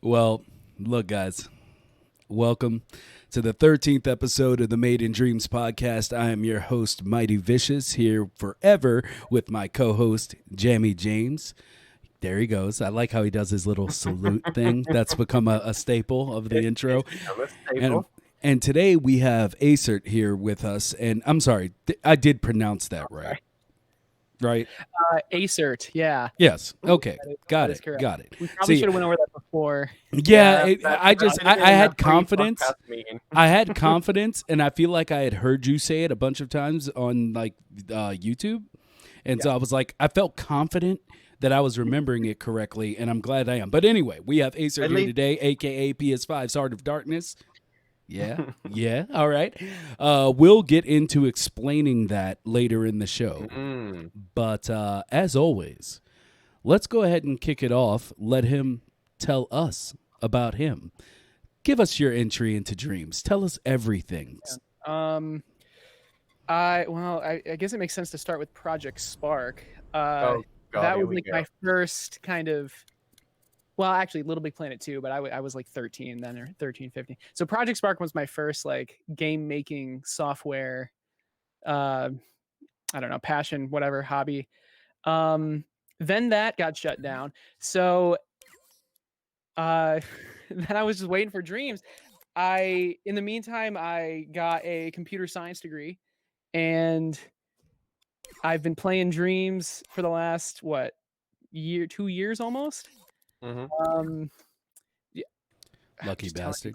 Well, look, guys, welcome to the 13th episode of the Made in Dreams podcast. I am your host, Mighty Vicious, here forever with my co-host, Jamie James. There he goes. I like how he does his little salute thing. That's become a staple of the intro. And today we have Aecert here with us. And I'm sorry, I did pronounce that right. Right? Aecert, yeah. Yes. Okay. Got it. We probably should have went over that before. Yeah, I had confidence. I had confidence, and I feel like I had heard you say it a bunch of times on like YouTube, and so I was like, I felt confident that I was remembering it correctly, and I'm glad I am. But anyway, we have Aecert here today, aka PS5's Heart of Darkness. Yeah. All right. We'll get into explaining that later in the show. But as always, let's go ahead and kick it off. Let him tell us about him. Give us your entry into Dreams. Tell us everything. I guess it makes sense to start with Project Spark. God, that was like my first kind of. Well, actually, Little Big Planet 2, but I was like 13 then, or 13, 15. So Project Spark was my first like game making software, I don't know, passion, whatever, hobby. Then that got shut down. So then I was just waiting for Dreams. In the meantime, I got a computer science degree, and I've been playing Dreams for the last, 2 years almost. Lucky bastard.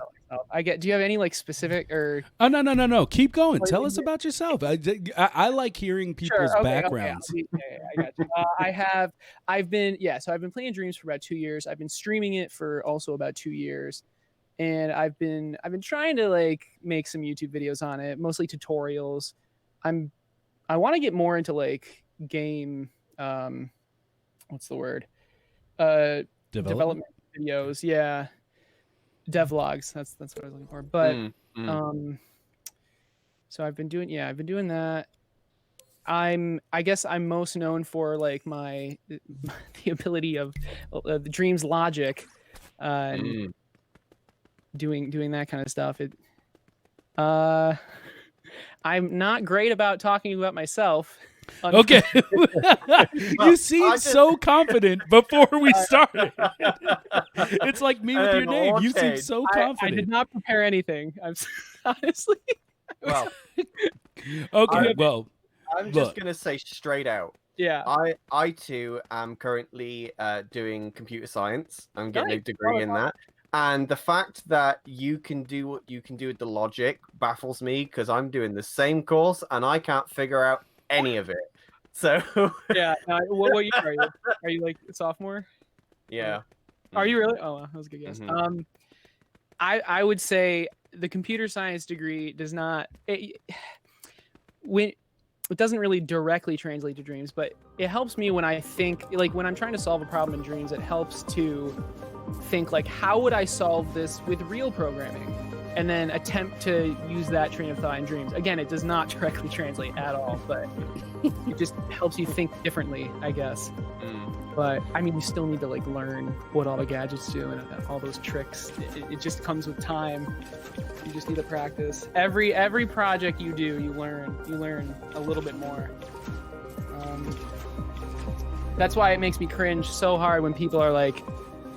Do you have any like specific or? Oh no! Keep going. Tell us about yourself. I like hearing people's backgrounds. Okay. I got you. I've been playing Dreams for about 2 years. I've been streaming it for also about 2 years, and I've been trying to like make some YouTube videos on it, mostly tutorials. I want to get more into like game. What's the word? Development videos, yeah, devlogs. That's what I was looking for. But so I've been doing that. I guess I'm most known for like the ability of the Dreams logic, and doing that kind of stuff. I'm not great about talking about myself. Okay. You seem so confident before we started. It's like me with your name. You seem so confident. I did not prepare anything. Honestly. Well, okay. I'm just going to say straight out. Yeah. I too am currently doing computer science. I'm getting a degree in that. And the fact that you can do what you can do with the logic baffles me, because I'm doing the same course and I can't figure out any of it. So yeah. What year are you? Are you like a sophomore? Yeah. Are you really? Oh, that was a good guess. I would say the computer science degree does not. It doesn't really directly translate to Dreams, but it helps me when I think, like when I'm trying to solve a problem in Dreams. It helps to think like, how would I solve this with real programming? And then attempt to use that train of thought in Dreams. Again, it does not directly translate at all, but it just helps you think differently, I guess. But I mean, you still need to like learn what all the gadgets do and all those tricks. It just comes with time. You just need to practice. Every project you do, you learn a little bit more. That's why it makes me cringe so hard when people are like,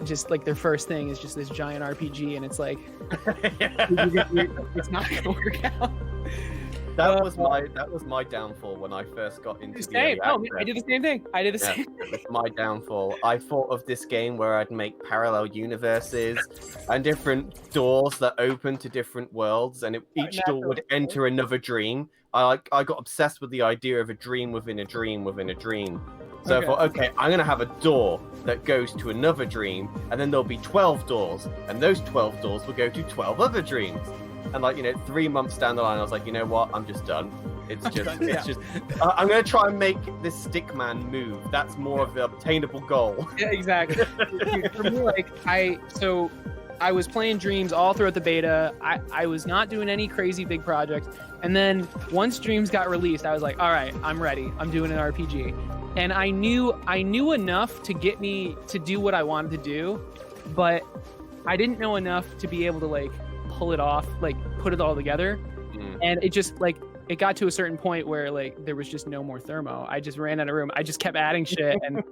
just like their first thing is just this giant RPG, and it's like it's not gonna work out. That was my downfall when I first got into the early access. I did the same thing. It was my downfall. I thought of this game where I'd make parallel universes and different doors that open to different worlds, and each door would enter another dream. I got obsessed with the idea of a dream within a dream within a dream. So I thought, okay, I'm going to have a door that goes to another dream, and then there'll be 12 doors, and those 12 doors will go to 12 other dreams. And 3 months down the line, I was like, you know what? I'm just done. It's just. I'm going to try and make this stick man move. That's more of the obtainable goal. Yeah, exactly. For me, I was playing Dreams all throughout the beta. I was not doing any crazy big projects. And then once Dreams got released, I was like, all right, I'm ready. I'm doing an RPG. And I knew enough to get me to do what I wanted to do, but I didn't know enough to be able to like pull it off, like put it all together. And it just like it got to a certain point where like there was just no more thermo. I just ran out of room. I just kept adding shit, and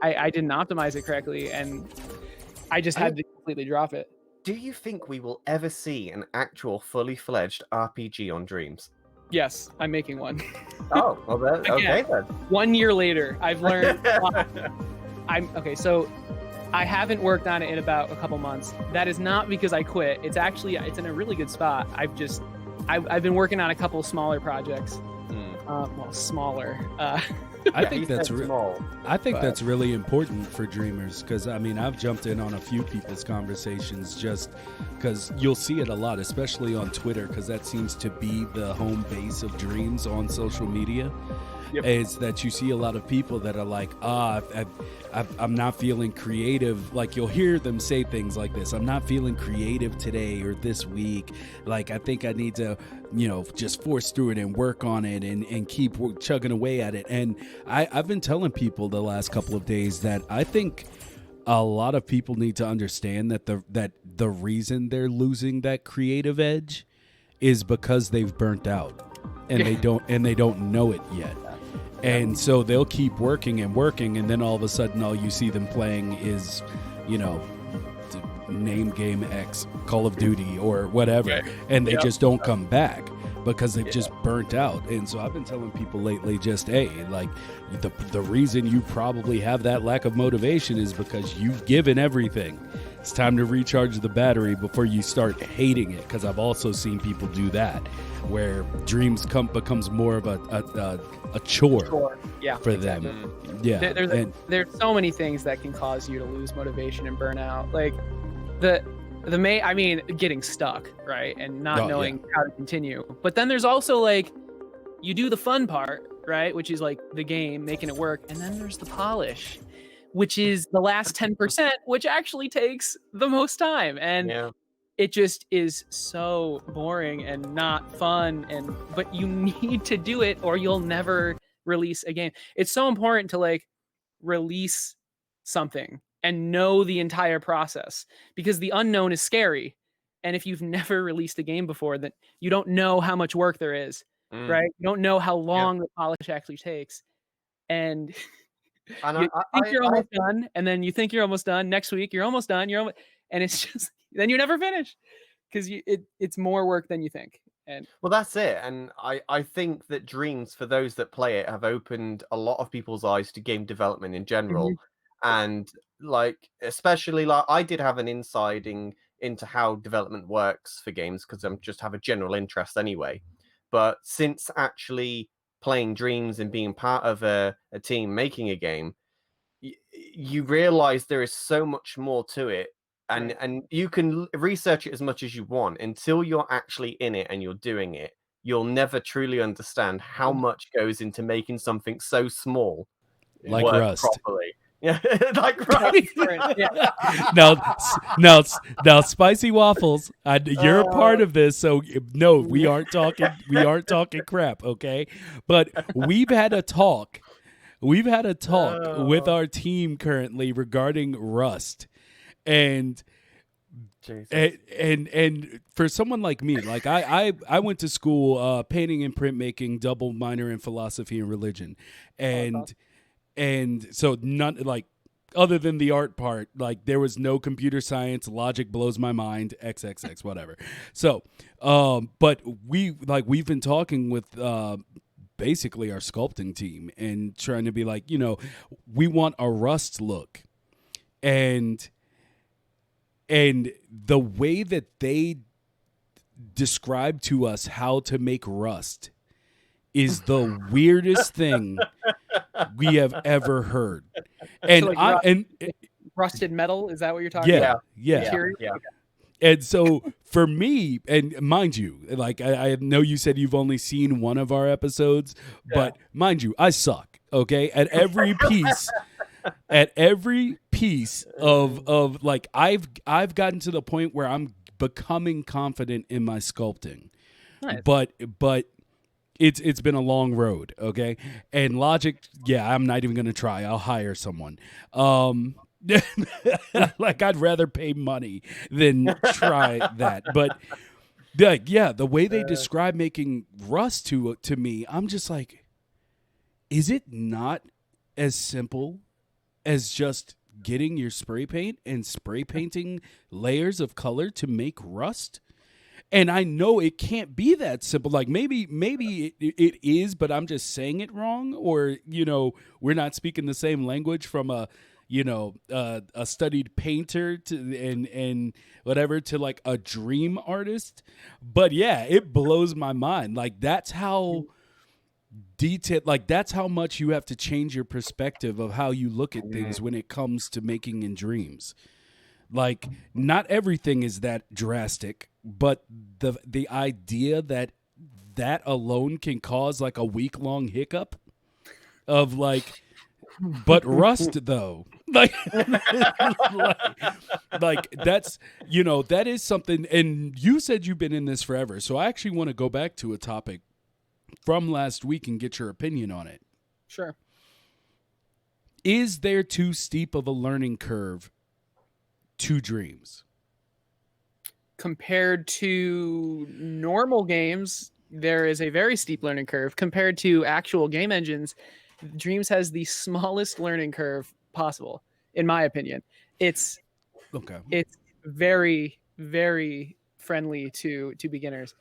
I didn't optimize it correctly, and I just had to completely drop it. Do you think we will ever see an actual fully fledged RPG on Dreams? Yes, I'm making one. Oh, well then, okay then. 1 year later, I've learned. So I haven't worked on it in about a couple months. That is not because I quit. It's in a really good spot. I've been working on a couple smaller projects. Well, smaller. I think that's that's really important for dreamers, because I mean I've jumped in on a few people's conversations just because you'll see it a lot, especially on Twitter, because that seems to be the home base of dreams on social media. Yep. Is that you see a lot of people that are like, I'm not feeling creative. Like you'll hear them say things like this: I'm not feeling creative today or this week. Like I think I need to, just force through it and work on it and keep chugging away at it. And I've been telling people the last couple of days that I think a lot of people need to understand that the reason they're losing that creative edge is because they've burnt out and they don't know it yet. And so they'll keep working, and then all of a sudden all you see them playing is, name game X, Call of Duty or whatever, and they just don't come back because they've just burnt out. And so I've been telling people lately, just, hey, like the reason you probably have that lack of motivation is because you've given everything. It's time to recharge the battery before you start hating it, because I've also seen people do that, where dreams becomes more of a chore for them. Yeah, there's so many things that can cause you to lose motivation and burn out. Like getting stuck, right, and not knowing how to continue. But then there's also like you do the fun part, right, which is like the game, making it work, and then there's the polish, which is the last 10%, which actually takes the most time. And it just is so boring and not fun. But you need to do it or you'll never release a game. It's so important to like release something and know the entire process, because the unknown is scary. And if you've never released a game before, then you don't know how much work there is, right? You don't know how long the polish actually takes. And you think you're almost done, and then you think you're almost done. Next week, you're almost done. And it's just then you never finish because it's more work than you think. And well, that's it. And I think that Dreams, for those that play it, have opened a lot of people's eyes to game development in general, and like especially like I did have an insight into how development works for games because I just have a general interest anyway. But since actually playing Dreams and being part of a team making a game, you realize there is so much more to it, and you can research it as much as you want. Until you're actually in it and you're doing it, you'll never truly understand how much goes into making something so small like work Rust properly. Yeah, like Rust. Now, Spicy Waffles, you're a part of this, so no, we aren't talking crap, okay? But we've had a talk with our team currently regarding Rust, and for someone like me, like I went to school painting and printmaking, double minor in philosophy and religion, and so none, like, other than the art part, like there was no computer science. Logic blows my mind. XXX, whatever. So, but we've been talking with basically our sculpting team and trying to be like, we want a Rust look, and the way that they describe to us how to make Rust is the weirdest thing we have ever heard. And so like rusted metal, is that what you're talking about? Yeah. And so for me, and mind you, like I know you said you've only seen one of our episodes, but mind you, I suck. Okay, at every piece of like I've gotten to the point where I'm becoming confident in my sculpting, nice. but it's been a long road, okay? And Logic, I'm not even going to try. I'll hire someone. Like I'd rather pay money than try that. But the way they describe making Rust to me, I'm just like, is it not as simple as just getting your spray paint and spray painting layers of color to make Rust? And I know it can't be that simple. Like maybe it is, but I'm just saying it wrong, or we're not speaking the same language from a studied painter to and whatever to like a dream artist. But yeah, it blows my mind. Like that's how detailed. Like that's how much you have to change your perspective of how you look at things when it comes to making in dreams. Like not everything is that drastic, but the idea that alone can cause like a week-long hiccup of like, but Rust though, like that's that is something. And you said you've been in this forever, so I actually want to go back to a topic from last week and get your opinion on it. Sure. Is there too steep of a learning curve to dreams? Compared to normal games, there is a very steep learning curve. Compared to actual game engines, Dreams has the smallest learning curve possible, in my opinion. It's very, very friendly to beginners.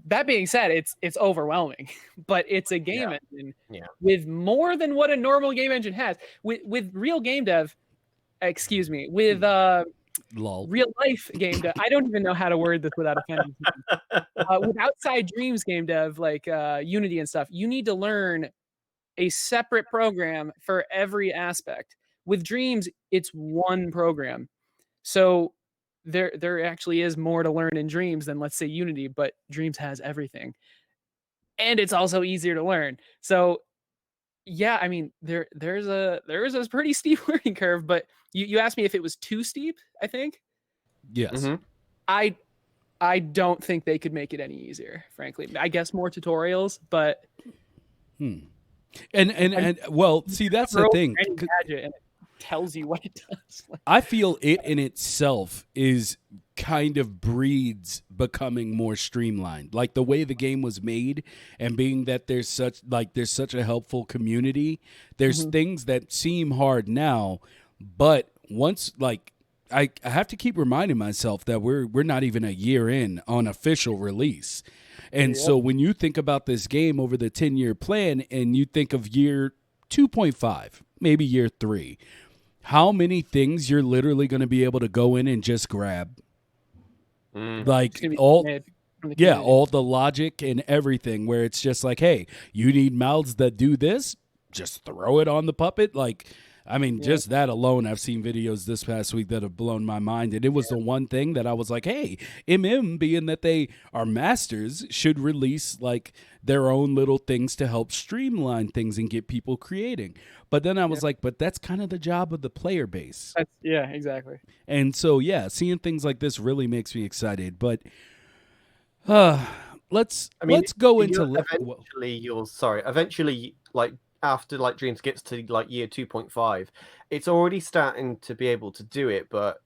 That being said, it's overwhelming, but it's a game engine with more than what a normal game engine has. With real game dev, with real life game dev. I don't even know how to word this without offending people. With outside Dreams game dev, like Unity and stuff, you need to learn a separate program for every aspect. With Dreams, it's one program. So there actually is more to learn in Dreams than, let's say, Unity, but Dreams has everything. And it's also easier to learn. So yeah, I mean, there is a pretty steep learning curve, but you asked me if it was too steep, I think. Yes. Mm-hmm. I don't think they could make it any easier, frankly. I guess more tutorials, but and well, see, that's the thing. Gadget and it tells you what it does. I feel it in itself is kind of breeds becoming more streamlined. Like the way the game was made, and being that there's such a helpful community, there's things that seem hard now, but once I have to keep reminding myself that we're not even a year in on official release. And so when you think about this game over the 10-year plan and you think of year 2.5, maybe year 3, how many things you're literally going to be able to go in and just grab? Like all the logic and everything, where it's just like, hey, you need mouths that do this, just throw it on the puppet. Like, I mean, just that alone, I've seen videos this past week that have blown my mind. And it was the one thing that I was like, hey, being that they are masters, should release like their own little things to help streamline things and get people creating. But then I was like, but that's kind of the job of the player base. Exactly. And so, seeing things like this really makes me excited. But let's go into eventually, like, after like Dreams gets to like year 2.5, it's already starting to be able to do it, but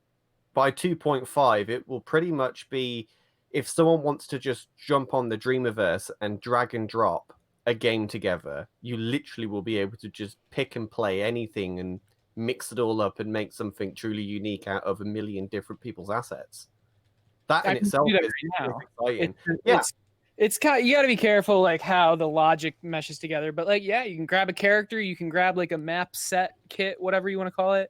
by 2.5 it will pretty much be, if someone wants to just jump on the Dreamiverse and drag and drop a game together, you literally will be able to just pick and play anything and mix it all up and make something truly unique out of a million different people's assets. That in itself is exciting. It's kind of, you got to be careful like how the logic meshes together, but like, yeah, you can grab a character, you can grab like a map set kit, whatever you want to call it,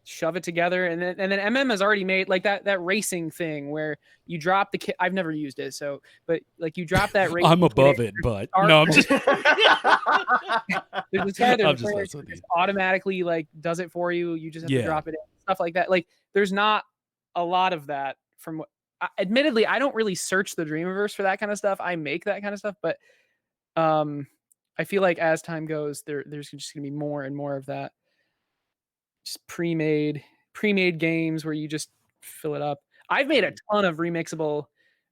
shove it together. And then MM has already made like that racing thing where you drop the kit. I've never used it. But like you drop that racing I'm above it, but no, I'm just, there's this guy that just automatically like does it for you. You just have to drop it in, stuff like that. Like there's not a lot of that from what, admittedly, I don't really search the Dreamiverse for that kind of stuff. I make that kind of stuff, but I feel like as time goes, there's just gonna be more and more of that, just pre-made games where you just fill it up. I've made a ton of remixable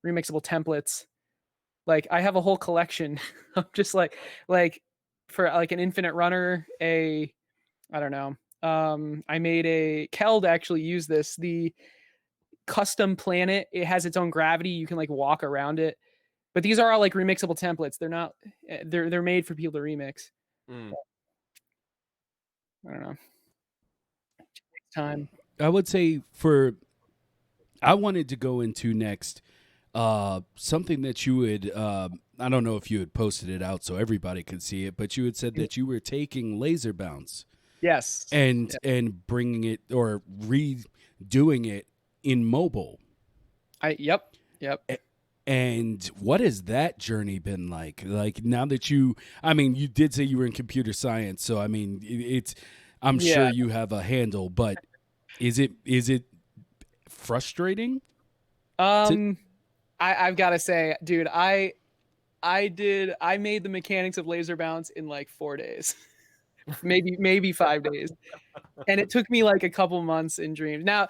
templates. Like I have a whole collection of just like for like an infinite runner, I don't know, I made a Keld actually used this, the custom planet. It has its own gravity. You can like walk around it. But these are all like remixable templates. They're not. They're made for people to remix. Mm. I don't know. Time. I would say I wanted to go into next something that you would. I don't know if you had posted it out so everybody could see it, but you had said that you were taking laser bounce. Yes. And bringing it or redoing it in mobile. Yep. And what has that journey been like? Like now that you did say you were in computer science, so I mean, I'm sure you have a handle, but is it frustrating? I've got to say, dude, I made the mechanics of laser bounce in like 4 days, maybe 5 days, and it took me like a couple months in Dreams. Now,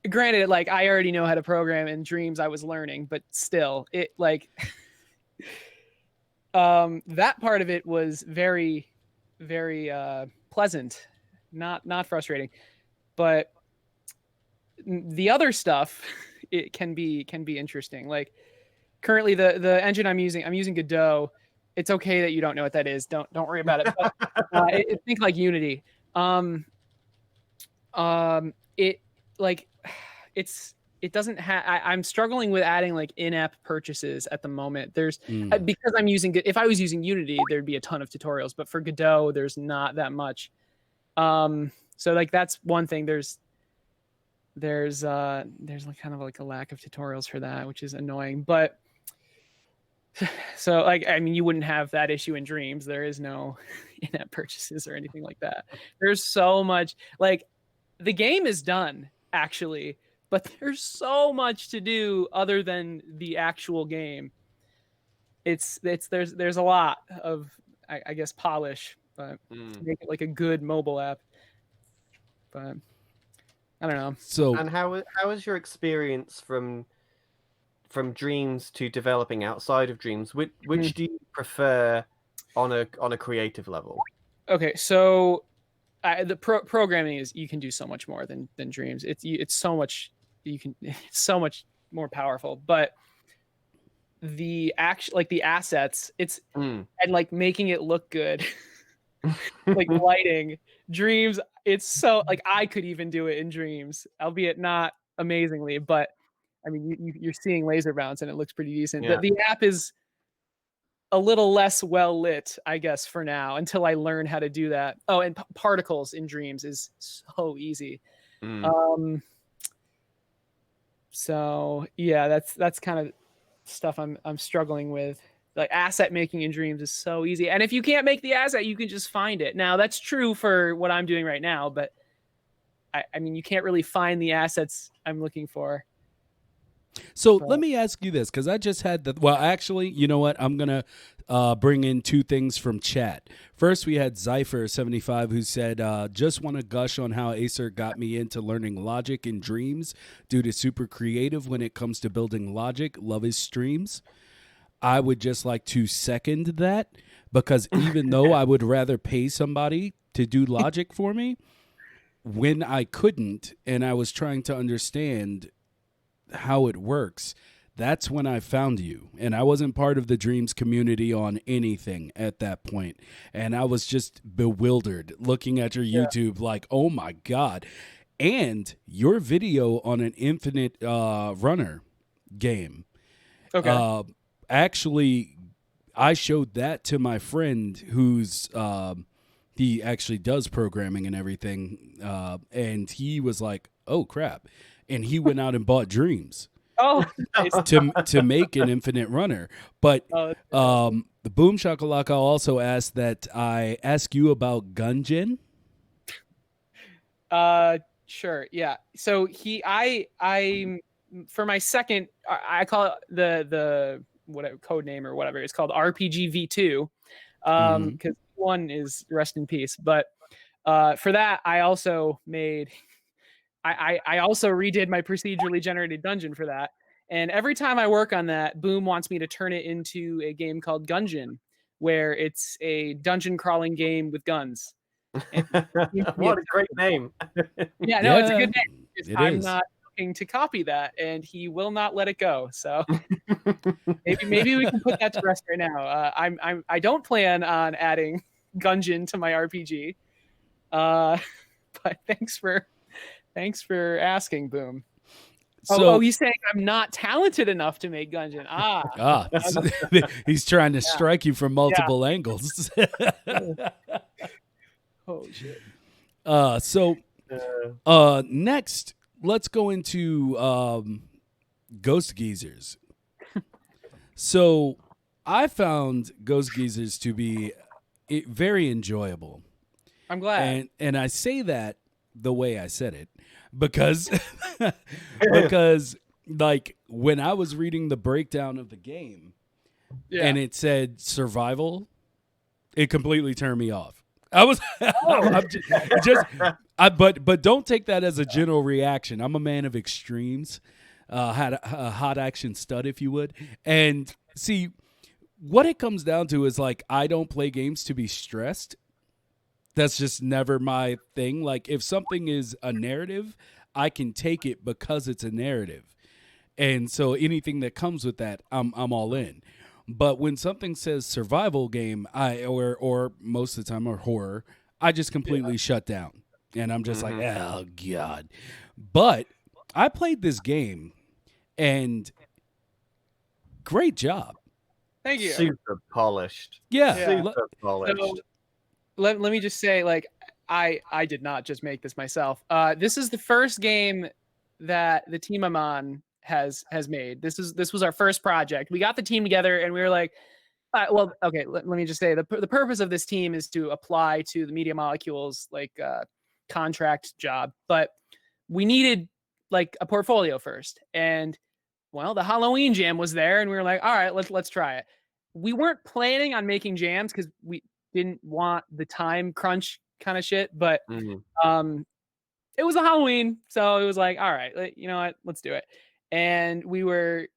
granted, like I already know how to program in Dreams. I was learning, but still, it like that part of it was very, very pleasant, not frustrating. But the other stuff, it can be interesting. Like currently, the engine I'm using Godot. It's okay that you don't know what that is. Don't worry about it. But, think like Unity. It like it doesn't have. I'm struggling with adding like in-app purchases at the moment. There's because I'm using. If I was using Unity, there'd be a ton of tutorials. But for Godot, there's not that much. So like that's one thing. There's like kind of like a lack of tutorials for that, which is annoying. But so like I mean, you wouldn't have that issue in Dreams. There is no in-app purchases or anything like that. There's so much. Like the game is done actually, but there's so much to do other than the actual game. There's a lot of I guess polish, but to make it like a good mobile app. But I don't know. So, and how is your experience from Dreams to developing outside of Dreams? Which do you prefer on a creative level? Okay, so the programming is you can do so much more than Dreams. It's so much it's so much more powerful. But the assets, and like making it look good, like lighting. Dreams, it's so like I could even do it in Dreams, albeit not amazingly, but I mean you're seeing laser bounce and it looks pretty decent. Yeah. The app is a little less well lit, I guess, for now until I learn how to do that. Oh, and particles in Dreams is so easy. So yeah, that's kind of stuff I'm struggling with. Like asset making in Dreams is so easy. And if you can't make the asset, you can just find it. Now that's true for what I'm doing right now, but I mean, you can't really find the assets I'm looking for. So let me ask you this, because I just had actually, you know what? I'm going to bring in two things from chat. First, we had Zypher75 who said, just want to gush on how Aecert got me into learning logic in Dreams due to super creative when it comes to building logic. Love his streams. I would just like to second that, because even though I would rather pay somebody to do logic for me, when I couldn't and I was trying to understand how it works, that's when I found you. And I wasn't part of the Dreams community on anything at that point. And I was just bewildered looking at your YouTube like, oh my God. And your video on an infinite runner game. Okay. Actually, I showed that to my friend who's he actually does programming and everything. And he was like, oh crap. And he went out and bought Dreams. Oh, nice. to make an infinite runner. But the Boom Shakalaka also asked that I ask you about Gungeon. Sure. Yeah. So I for my second, I call it the whatever code name or whatever, it's called RPG V2. Because one is rest in peace. But for that, I also made I also redid my procedurally generated dungeon for that. And every time I work on that, Boom wants me to turn it into a game called Gungeon, where it's a dungeon crawling game with guns. What a great name. Yeah, no, it's a good name. I'm is. not looking to copy that, and he will not let it go. So maybe we can put that to rest right now. I don't plan on adding Gungeon to my RPG. But thanks for asking, Boom. So, he's saying I'm not talented enough to make Gungeon. He's trying to strike you from multiple angles. Oh shit. Next, let's go into Ghost Geezers. So I found Ghost Geezers to be very enjoyable. I'm glad. And I say that the way I said it because like when I was reading the breakdown of the game and it said survival, it completely turned me off. I was but don't take that as a general reaction. I'm a man of extremes. Had a hot action stud, if you would. And see, what it comes down to is like I don't play games to be stressed. That's just never my thing. Like if something is a narrative, I can take it because it's a narrative. And so anything that comes with that, I'm all in. But when something says survival game, or most of the time or horror, I just completely shut down. And I'm just like, oh God. But I played this game and great job. Thank you. Super polished. Yeah. Super polished. So, let me just say, like, I did not just make this myself. This is the first game that the team I'm on has made. This was our first project. We got the team together and we were like, well, okay, let me just say the purpose of this team is to apply to the Media Molecules like contract job, but we needed like a portfolio first. And well, the Halloween jam was there and we were like, all right, let's try it. We weren't planning on making jams because we didn't want the time crunch kind of shit, but it was a Halloween, so it was like, all right, you know what, let's do it. And we were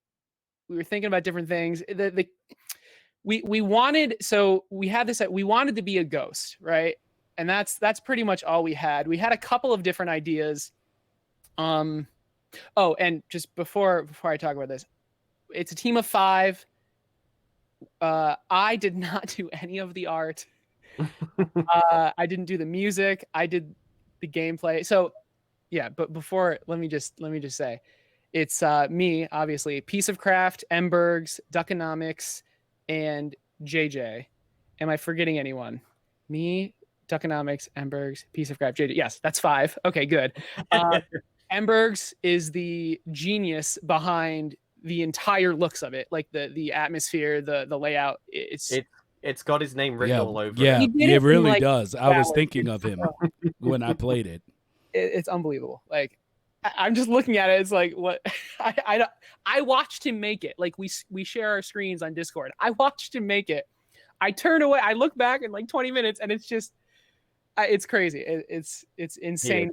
thinking about different things. We wanted, so we had this, we wanted to be a ghost, right? And that's pretty much all we had. We had a couple of different ideas. And just before I talk about this, it's a team of 5. I did not do any of the art. I didn't do the music. I did the gameplay. So yeah, but before, let me just say, it's me, obviously, Piece of Craft, Embergs, Duckonomics, and JJ. Am I forgetting anyone? Me, Duckonomics, Embergs, Piece of Craft, JJ. Yes, that's 5. Okay, good. Embergs is the genius behind the entire looks of it, like the atmosphere, the layout. It's got his name written all over. Yeah, it really does. I was hours. thinking of him when I played it. It's unbelievable. Like I'm just looking at it. It's like what I watched him make it. Like we share our screens on Discord. I watched him make it. I turn away. I look back in like 20 minutes, and it's just it's crazy. It's insane.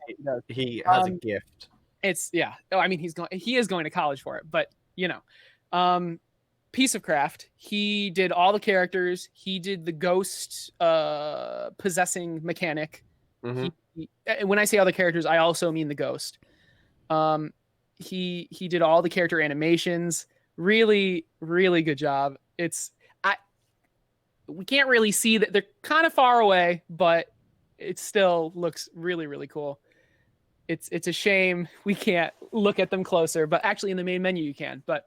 He has a gift. It's Oh, I mean, he is going to college for it, but you know, Piece of Craft. He did all the characters. He did the ghost possessing mechanic. When I say all the characters, I also mean the ghost. He did all the character animations. Really, really good job. We can't really see that, they're kind of far away, but it still looks really, really cool. It's a shame we can't look at them closer, but actually in the main menu you can. But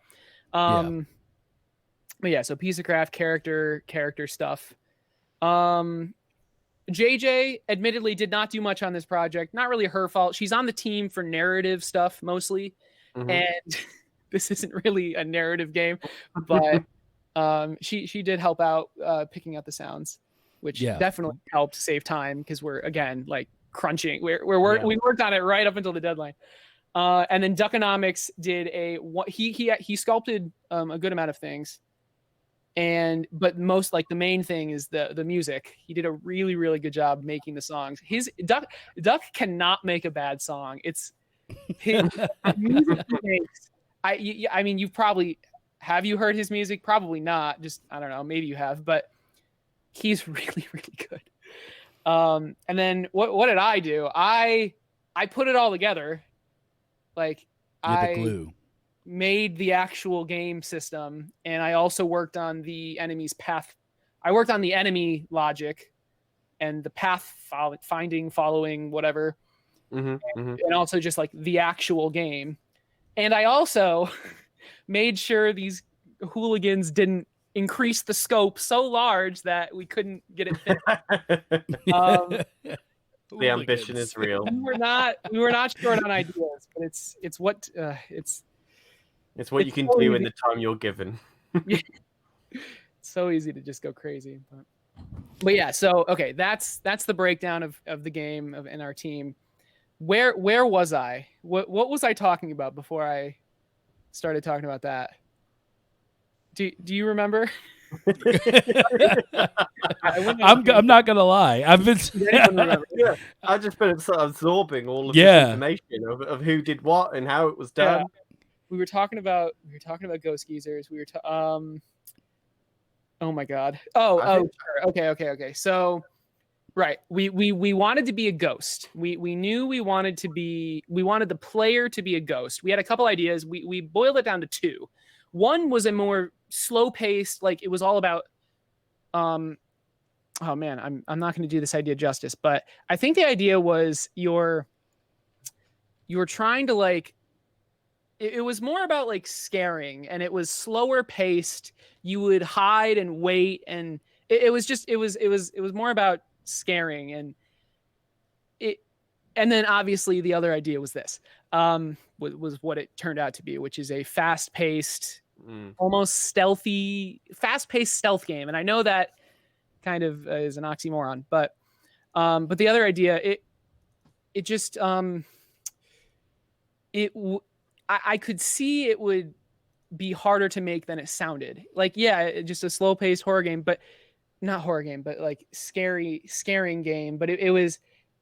yeah, so Piece of Craft, character stuff. JJ admittedly did not do much on this project. Not really her fault. She's on the team for narrative stuff mostly. And this isn't really a narrative game, but she did help out picking out the sounds, which definitely helped save time because we're again like crunching. We worked on it right up until the deadline. And then Duckonomics did he sculpted a good amount of things. But most, like, the main thing is the music. He did a really, really good job making the songs. His Duck cannot make a bad song. It's his music he makes. I mean, have you heard his music? Probably not. Just, I don't know, maybe you have, but he's really, really good. And then what did I do? I put it all together. Like You're the I glue. made the actual game system, and I also worked on the enemy's path. I worked on the enemy logic and the path finding, following, whatever. And also just like the actual game. And I also made sure these hooligans didn't increase the scope so large that we couldn't get it finished. The ambition is real. We were not short on ideas, but it's what it's what you can so do easy. in the time you're given. It's so easy to just go crazy. But yeah, so okay, that's the breakdown of the game and our team. Where was I? What was I talking about before I started talking about that? Do you remember? I'm not gonna lie. I've been. Yeah, I've just been sort of absorbing all of this information of who did what and how it was done. Yeah. We were talking about Ghost Geezers. We were oh my god. Sure. Okay. So right, we wanted to be a ghost. We knew we wanted the player to be a ghost. We had a couple ideas. We boiled it down to two. One was a more slow-paced, like it was all about oh man, I'm not going to do this idea justice, but I think the idea was you're trying to like it was more about like scaring, and it was slower paced. You would hide and wait, and it was more about scaring, and then obviously the other idea was this was what it turned out to be, which is a fast-paced, almost stealthy, fast-paced stealth game. And I know that kind of is an oxymoron, but the other idea, it just I could see it would be harder to make than it sounded. Like, yeah, just a slow-paced horror game, but not horror game, but like scaring game. But it was,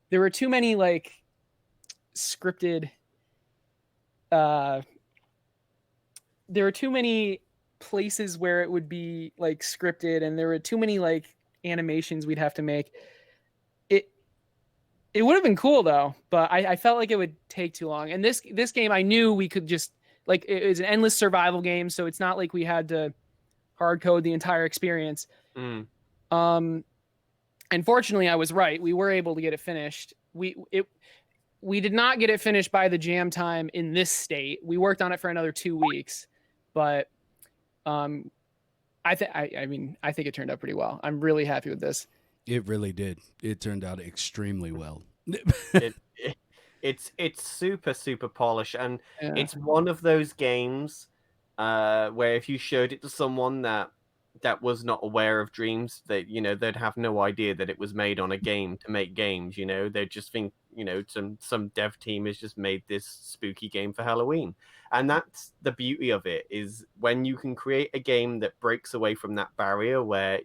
there were too many like scripted, there were too many places where it would be like scripted, and there were too many like animations we'd have to make. It would have been cool though, but I felt like it would take too long. And this game, I knew we could just like, it was an endless survival game, so it's not like we had to hard code the entire experience. And fortunately, I was right. We were able to get it finished. We did not get it finished by the jam time in this state. We worked on it for another 2 weeks, but I think it turned out pretty well. I'm really happy with this. It really did. It turned out extremely well. It's super, super polished, and it's one of those games where if you showed it to someone that was not aware of Dreams, that they'd have no idea that it was made on a game to make games. They'd just think some dev team has just made this spooky game for Halloween. And that's the beauty of it, is when you can create a game that breaks away from that barrier where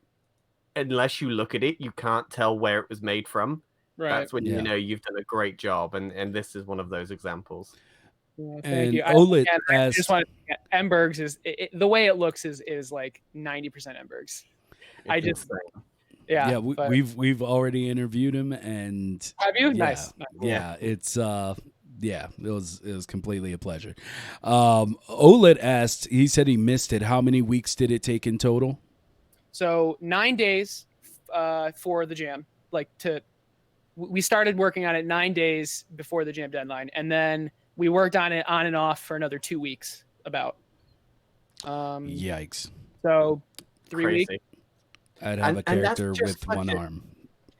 unless you look at it, you can't tell where it was made from. Right. That's when you know you've done a great job, and this is one of those examples. Yeah, thank you. I just want to, Embergs is the way it looks is like 90% Embergs. We've already interviewed him, and have you? Nice. Yeah, it's it was completely a pleasure. Olet asked, he said he missed it. How many weeks did it take in total? So 9 days for the jam. We started working on it 9 days before the jam deadline, and then we worked on it on and off for another 2 weeks. About. Yikes! So 3 weeks. I'd have a character with one arm.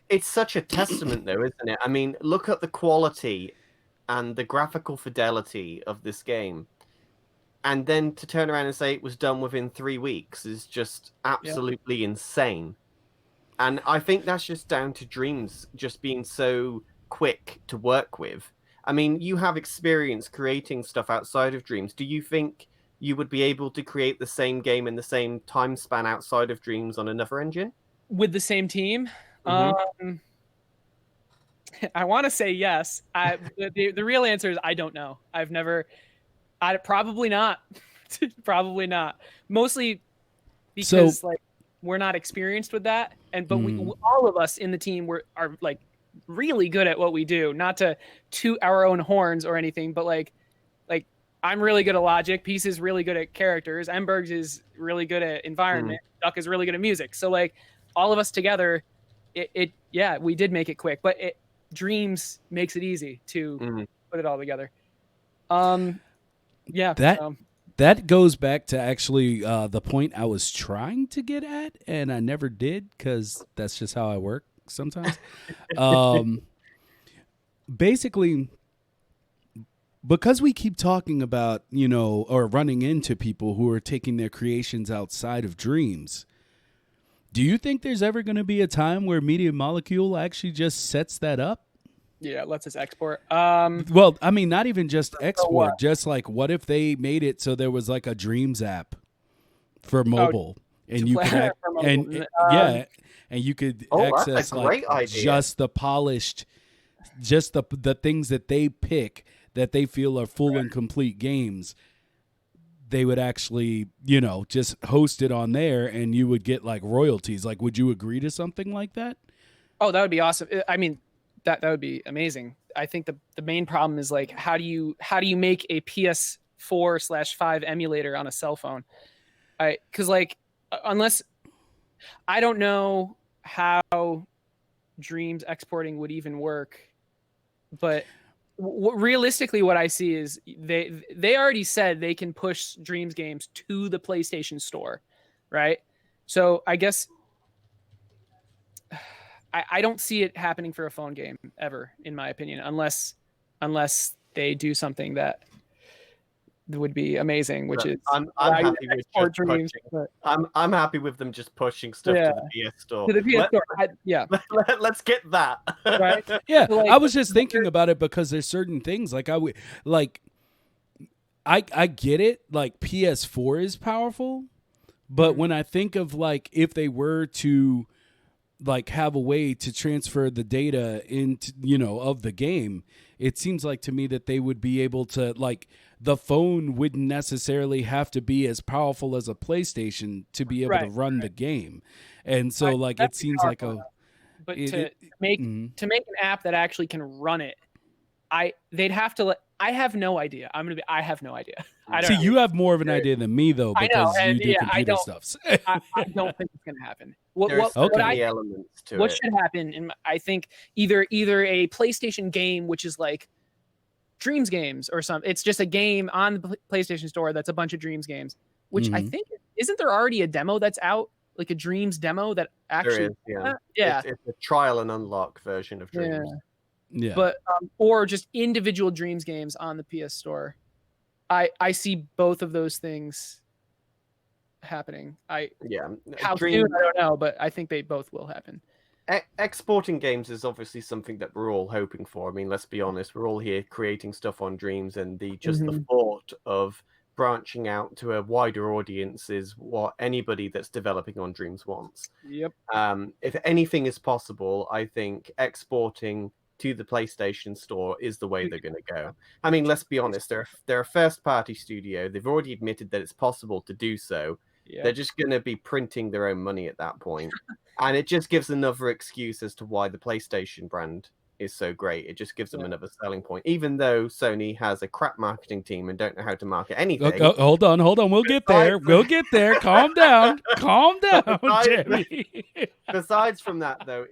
It's such a testament, though, isn't it? I mean, look at the quality and the graphical fidelity of this game. And then to turn around and say it was done within 3 weeks is just absolutely insane. And I think that's just down to Dreams just being so quick to work with. I mean, you have experience creating stuff outside of Dreams. Do you think you would be able to create the same game in the same time span outside of Dreams on another engine? With the same team? Mm-hmm. I want to say yes. The real answer is I don't know. Probably not. Probably not. Mostly because we're not experienced with that, but we all of us in the team are like really good at what we do. Not to toot our own horns or anything, but like I'm really good at logic. Peace is really good at characters. Embergs is really good at environment. Duck is really good at music. So like all of us together, we did make it quick, but Dreams makes it easy to put it all together. That goes back to actually the point I was trying to get at, and I never did because that's just how I work sometimes. Basically, because we keep talking about, or running into people who are taking their creations outside of Dreams, do you think there's ever going to be a time where Media Molecule actually just sets that up? Yeah, lets us export. Well, I mean, not even just export, just like what if they made it so there was like a Dreams app for mobile, and you could and you could access like just the polished, just the things that they pick that they feel are full and complete games. They would actually, just host it on there, and you would get like royalties. Like, would you agree to something like that? Oh, that would be awesome. I mean, that would be amazing. I think the main problem is like how do you make a PS4/5 emulator on a cell phone? Because like unless I don't know how Dreams exporting would even work, but realistically, what I see is they already said they can push Dreams games to the PlayStation Store, right? So I guess. I don't see it happening for a phone game ever, in my opinion, unless they do something that would be amazing, which is I'm happy with just Dreams, I'm happy with them just pushing stuff to the PS Store. To the PS Store, let's get that. Right? Yeah, so I was just thinking about it because there's certain things like I get it. Like PS4 is powerful, but when I think of like if they were to like have a way to transfer the data into, of the game, it seems like to me that they would be able to, like, the phone wouldn't necessarily have to be as powerful as a PlayStation to be able to run the game. And so like it seems like to make an app that actually can run it, they'd have to I have no idea. I have no idea. I don't know. You have more of an idea than me though, because you do computer stuff. I don't think it's going to happen. What elements to what should happen? And I think either a PlayStation game, which is like Dreams games or something. It's just a game on the PlayStation Store that's a bunch of Dreams games. Which I think isn't there already a demo that's out, like a Dreams demo that actually? There is, It's a trial and unlock version of Dreams. Yeah. But or just individual Dreams games on the PS Store. I see both of those things happening. How soon I don't know, but I think they both will happen. Exporting games is obviously something that we're all hoping for. I mean, let's be honest, we're all here creating stuff on Dreams, and the thought of branching out to a wider audience is what anybody that's developing on Dreams wants. Yep. If anything is possible, I think exporting to the PlayStation Store is the way they're going to go. I mean, let's be honest, they're a first-party studio. They've already admitted that it's possible to do so. Yeah. They're just going to be printing their own money at that point. And it just gives another excuse as to why the PlayStation brand is so great. It just gives them another selling point, even though Sony has a crap marketing team and don't know how to market anything. Hold on. We'll get there. Calm down, Jeremy. Besides from that, though,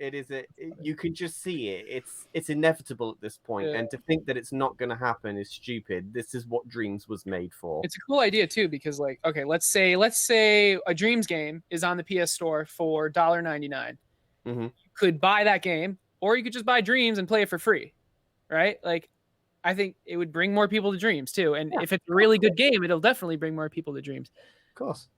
you can just see it. It's inevitable at this point, and to think that it's not going to happen is stupid. This is what Dreams was made for. It's a cool idea too, because like, okay, let's say a Dreams game is on the PS Store for $1.99. You could buy that game. Or you could just buy Dreams and play it for free, right? Like, I think it would bring more people to Dreams too. And if it's a really good game, it'll definitely bring more people to Dreams. Of course.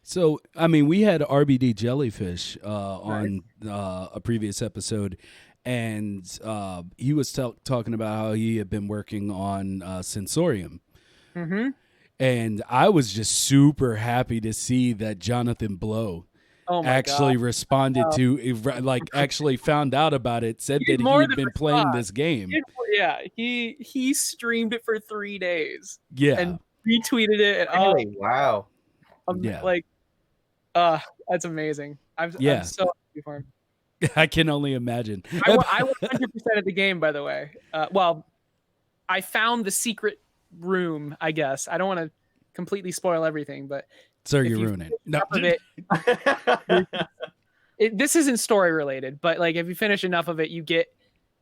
So, I mean, we had RBD Jellyfish on a previous episode, and he was talking about how he had been working on Sensorium. And I was just super happy to see that Jonathan Blow actually responded to, like, actually found out about it, said that he had been playing this game. Yeah, he streamed it for 3 days. Yeah. And retweeted it. And, wow. Like, That's amazing. I'm so happy for him. I can only imagine. I was 100% of the game, by the way. Well, I found the secret room, I guess. I don't want to completely spoil everything, but sir, you're ruining no. This isn't story related, but like if you finish enough of it,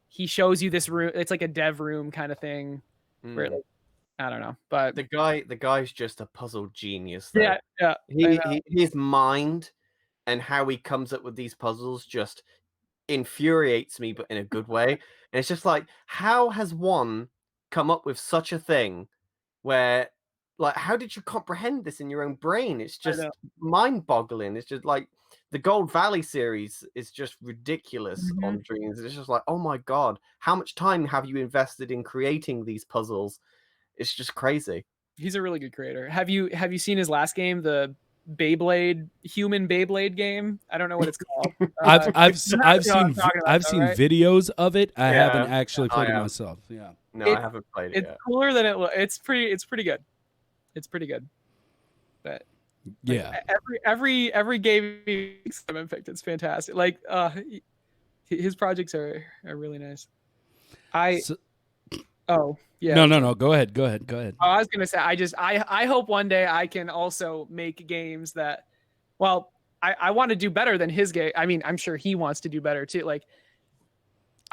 he shows you this room. It's like a dev room kind of thing. Where like, I don't know, but the guy's just a puzzle genius. Though. Yeah. His mind and how he comes up with these puzzles just infuriates me, but in a good way. And it's just like, how has one come up with such a thing where, like, how did you comprehend this in your own brain? It's just mind-boggling. It's just like the Gold Valley series is just ridiculous on Dreams. It's just like, oh my god, how much time have you invested in creating these puzzles? It's just crazy. He's a really good creator. Have you seen his last game, the human Beyblade game? I don't know what it's called. I've seen videos of it. I haven't actually played it myself. Yeah. No, I haven't played it. It's cooler than it looks. It's pretty good. It's pretty good. But yeah, every game he's picked, it's fantastic. Like his projects are really nice. Yeah. No. Go ahead. I was gonna say, I hope one day I can also make games that, well, I want to do better than his game. I mean, I'm sure he wants to do better too. Like,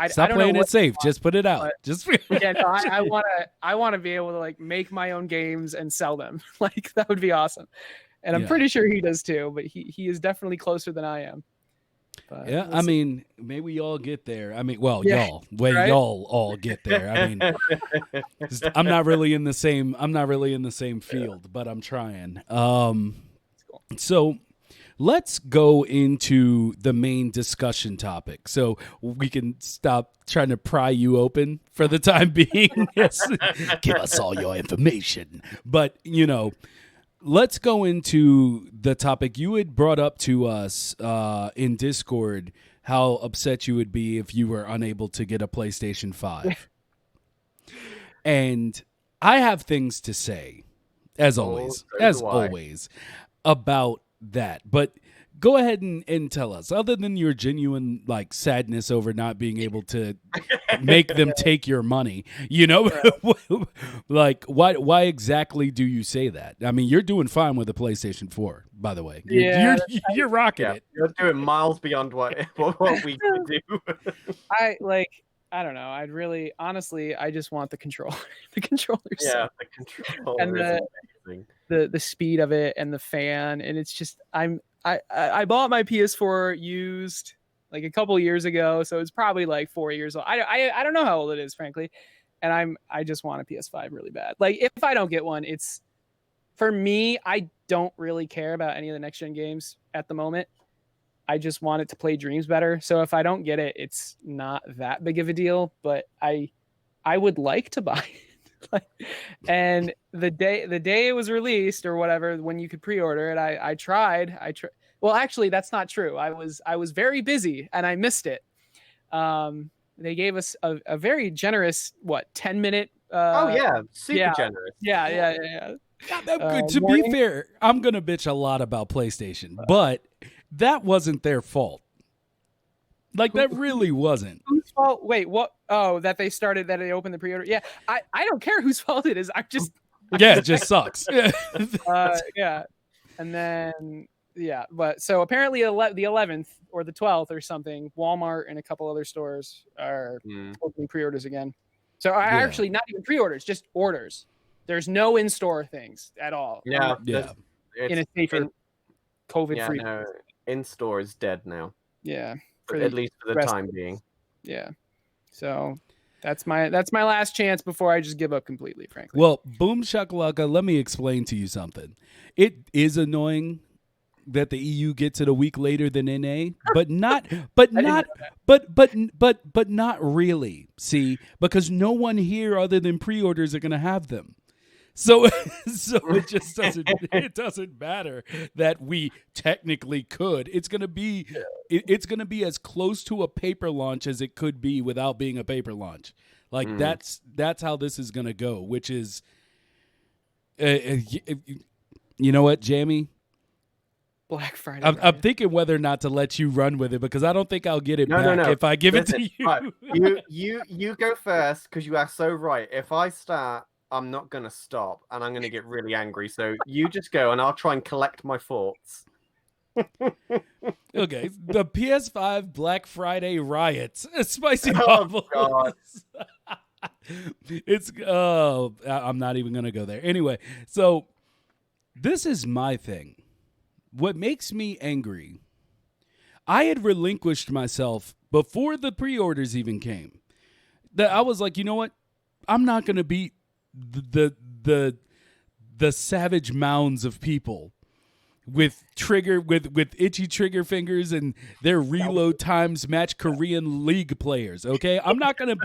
Stop playing it safe. Just put it out. I want to be able to like make my own games and sell them. Like that would be awesome. And I'm pretty sure he does too. But he is definitely closer than I am. But yeah, I mean, may we all get there. I mean, well, y'all all get there. I mean, I'm not really in the same field, but I'm trying. So let's go into the main discussion topic so we can stop trying to pry you open for the time being. Yes. Give us all your information. But, let's go into the topic you had brought up to us in Discord, how upset you would be if you were unable to get a PlayStation 5. And I have things to say, as always, about that. But go ahead and tell us, other than your genuine like sadness over not being able to make them take your money, like why exactly do you say that? I mean, you're doing fine with the PlayStation 4, by the way. You're rocking it. You're doing miles beyond what we could do. I don't know. I'd really, honestly, I just want the controller. The controller. Yeah, the controller and is amazing. The speed of it and the fan, and it's just I bought my PS4 used like a couple years ago, so it's probably like 4 years old. I don't know how old it is, frankly, and I just want a PS5 really bad. Like if I don't get one, it's for me. I don't really care about any of the next gen games at the moment. I just want it to play Dreams better. So if I don't get it, it's not that big of a deal. But I would like to buy it. And the day it was released or whatever, when you could pre-order it, I tried. Well, actually, that's not true. I was very busy and I missed it. They gave us a very generous 10-minute. Super generous. Yeah. To be fair, I'm gonna bitch a lot about PlayStation, but that wasn't their fault. Like that really wasn't. Whose fault? Wait, what? Oh, that they opened the pre-order. Yeah, I don't care whose fault it is. It just sucks. Yeah, and then but so apparently the 11th or the 12th or something, Walmart and a couple other stores are opening pre-orders again. So actually not even pre-orders, just orders. There's no in-store things at all. Yeah. In a safer COVID-free. No, in-store is dead now. Yeah. At least for the time being. Yeah. So that's my last chance before I just give up completely, frankly. Well, boom shakalaka, let me explain to you something. It is annoying that the EU gets it a week later than NA, but not really. See, because no one here other than pre-orders are going to have them. So it just doesn't matter that we technically could. It's gonna be as close to a paper launch as it could be without being a paper launch. Like that's how this is gonna go. Which is, you know what, Jamie? Black Friday. I'm thinking whether or not to let you run with it because I don't think I'll get it back if I give it to you. Right. You go first because you are so right. If I start, I'm not going to stop and I'm going to get really angry. So you just go and I'll try and collect my thoughts. Okay, the PS5 Black Friday riots. Spicy waffles. God. I'm not even going to go there. Anyway, so this is my thing. What makes me angry, I had relinquished myself before the pre-orders even came. That I was like, you know what? I'm not going to beat the savage mounds of people with itchy trigger fingers and their reload times match Korean League players. Okay, I'm not gonna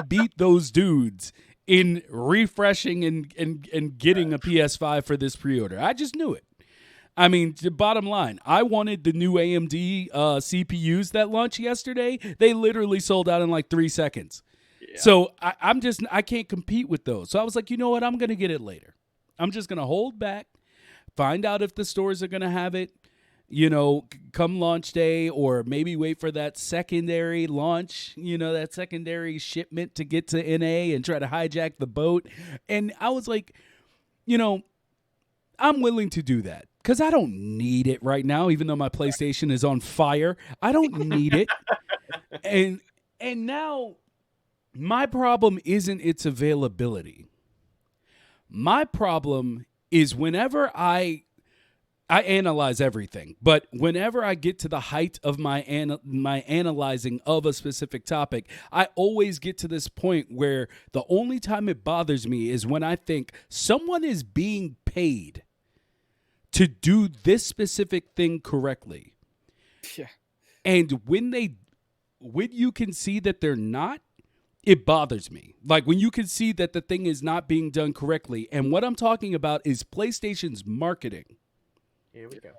beat those dudes in refreshing and getting a PS5 for this pre-order. I just knew it. I mean, the bottom line, I wanted the new AMD CPUs that launched yesterday. They literally sold out in like 3 seconds. Yeah. So I can't compete with those. So I was like, you know what? I'm gonna get it later. I'm just gonna hold back. Find out if the stores are going to have it, come launch day, or maybe wait for that secondary launch, that secondary shipment to get to NA and try to hijack the boat. And I was like, I'm willing to do that because I don't need it right now, even though my PlayStation is on fire. I don't need it. And now my problem isn't its availability. My problem is whenever I analyze everything, but whenever I get to the height of my analyzing of a specific topic, I always get to this point where the only time it bothers me is when I think someone is being paid to do this specific thing correctly. Yeah. And when you can see that they're not, it bothers me. Like when you can see that the thing is not being done correctly. And what I'm talking about is PlayStation's marketing. Here we go.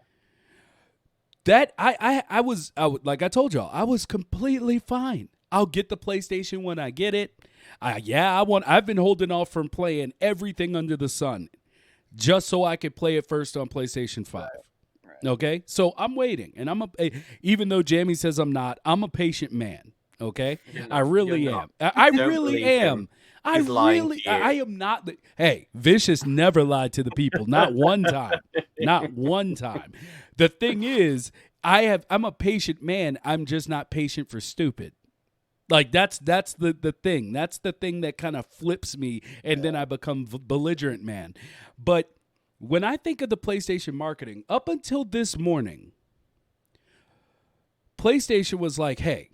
That I was like I told y'all, I was completely fine. I'll get the PlayStation when I get it. I've been holding off from playing everything under the sun just so I could play it first on PlayStation 5. Right. Okay? So I'm waiting. And even though Jamie says I'm not, I'm a patient man. Okay, I really am. I really am. I am not. Hey, Vicious never lied to the people. Not one time. Not one time. The thing is, I'm a patient man. I'm just not patient for stupid. Like that's the thing. That's the thing that kind of flips me, and then I become belligerent man. But when I think of the PlayStation marketing, up until this morning, PlayStation was like, hey,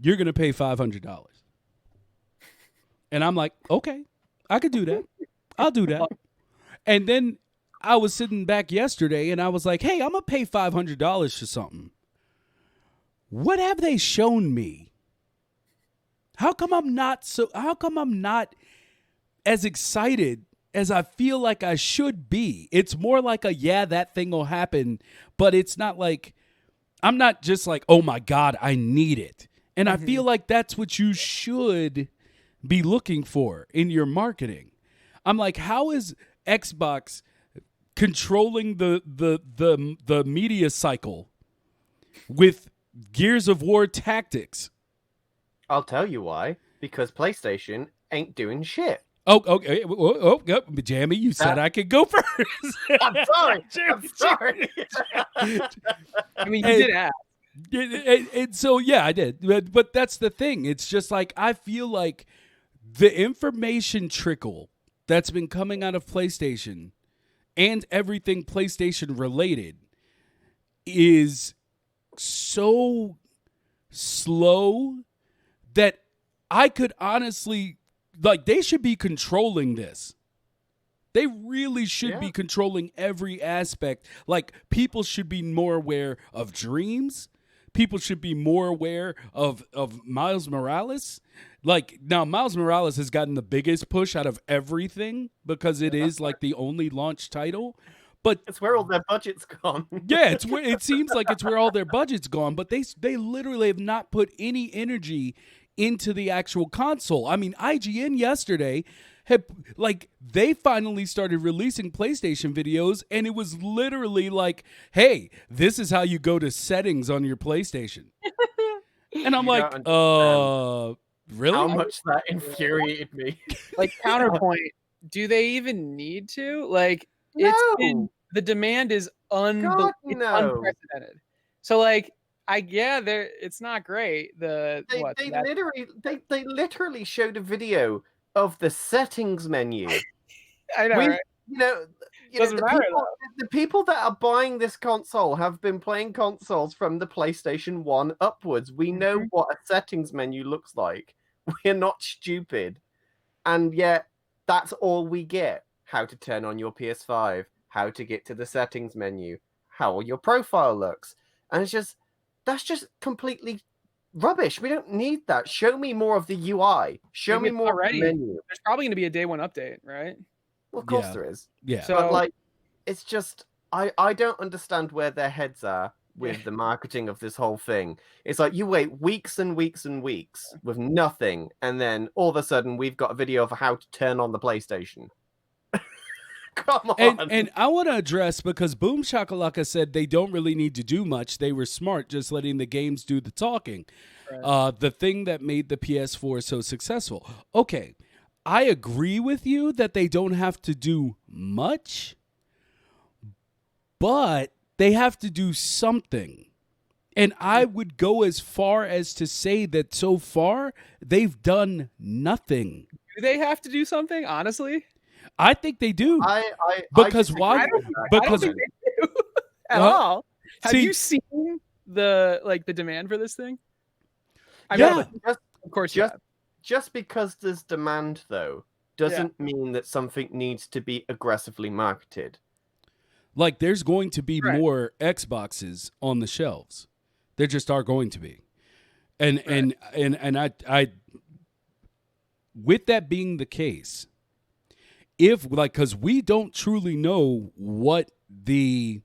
you're going to pay $500. And I'm like, okay, I could do that. I'll do that. And then I was sitting back yesterday and I was like, hey, I'm going to pay $500 for something. What have they shown me? How come I'm not as excited as I feel like I should be? It's more like that thing will happen, but it's not like, I'm not just like, oh my God, I need it. And I feel like that's what you should be looking for in your marketing. I'm like, how is Xbox controlling the media cycle with Gears of War Tactics? I'll tell you why. Because PlayStation ain't doing shit. Oh, okay. Jamie, you said I could go first. I'm sorry. I'm sorry. I mean, you did ask. And so, yeah, I did. But that's the thing. It's just like I feel like the information trickle that's been coming out of PlayStation and everything PlayStation related is so slow that I could honestly, like, they should be controlling this. They really should be controlling every aspect. Like, people should be more aware of dreams. People should be more aware of Miles Morales. Like, now Miles Morales has gotten the biggest push out of everything because it is like the only launch title. But it's where all their budget's gone. Yeah, it seems like it's where all their budget's gone. But they literally have not put any energy into the actual console. I mean, IGN yesterday had, like, they finally started releasing PlayStation videos, and it was literally like, hey, this is how you go to settings on your PlayStation. And I'm like, really? How much that infuriated me. Like, counterpoint, do they even need to? Like, No. the demand is God, it's no. unprecedented. So, like, it's not great. They literally showed a video of the settings menu. I know, right? The people that are buying this console have been playing consoles from the PlayStation 1 upwards. We know what a settings menu looks like. We're not stupid. And yet, that's all we get. How to turn on your PS5, how to get to the settings menu, how your profile looks. And that's just completely rubbish. We don't need that. Show me more of the UI. Show me more of the menu. There's probably going to be a day one update, right? Well, of course there is. Yeah. So, but like, it's just I don't understand where their heads are with the marketing of this whole thing. It's like you wait weeks and weeks and weeks with nothing, and then all of a sudden we've got a video of how to turn on the PlayStation. Come on. And I want to address, because Boom Shakalaka said they don't really need to do much. They were smart, just letting the games do the talking. Right. The thing that made the PS4 so successful. Okay, I agree with you that they don't have to do much, but they have to do something. And I would go as far as to say that so far they've done nothing. Do they have to do something, honestly? I think they do. Because why? Because I don't think they do at all. Have you seen the demand for this thing? Of course. Just because there's demand, though, doesn't mean that something needs to be aggressively marketed. Like, there's going to be more Xboxes on the shelves. There just are going to be, and I with that being the case, because we don't truly know what their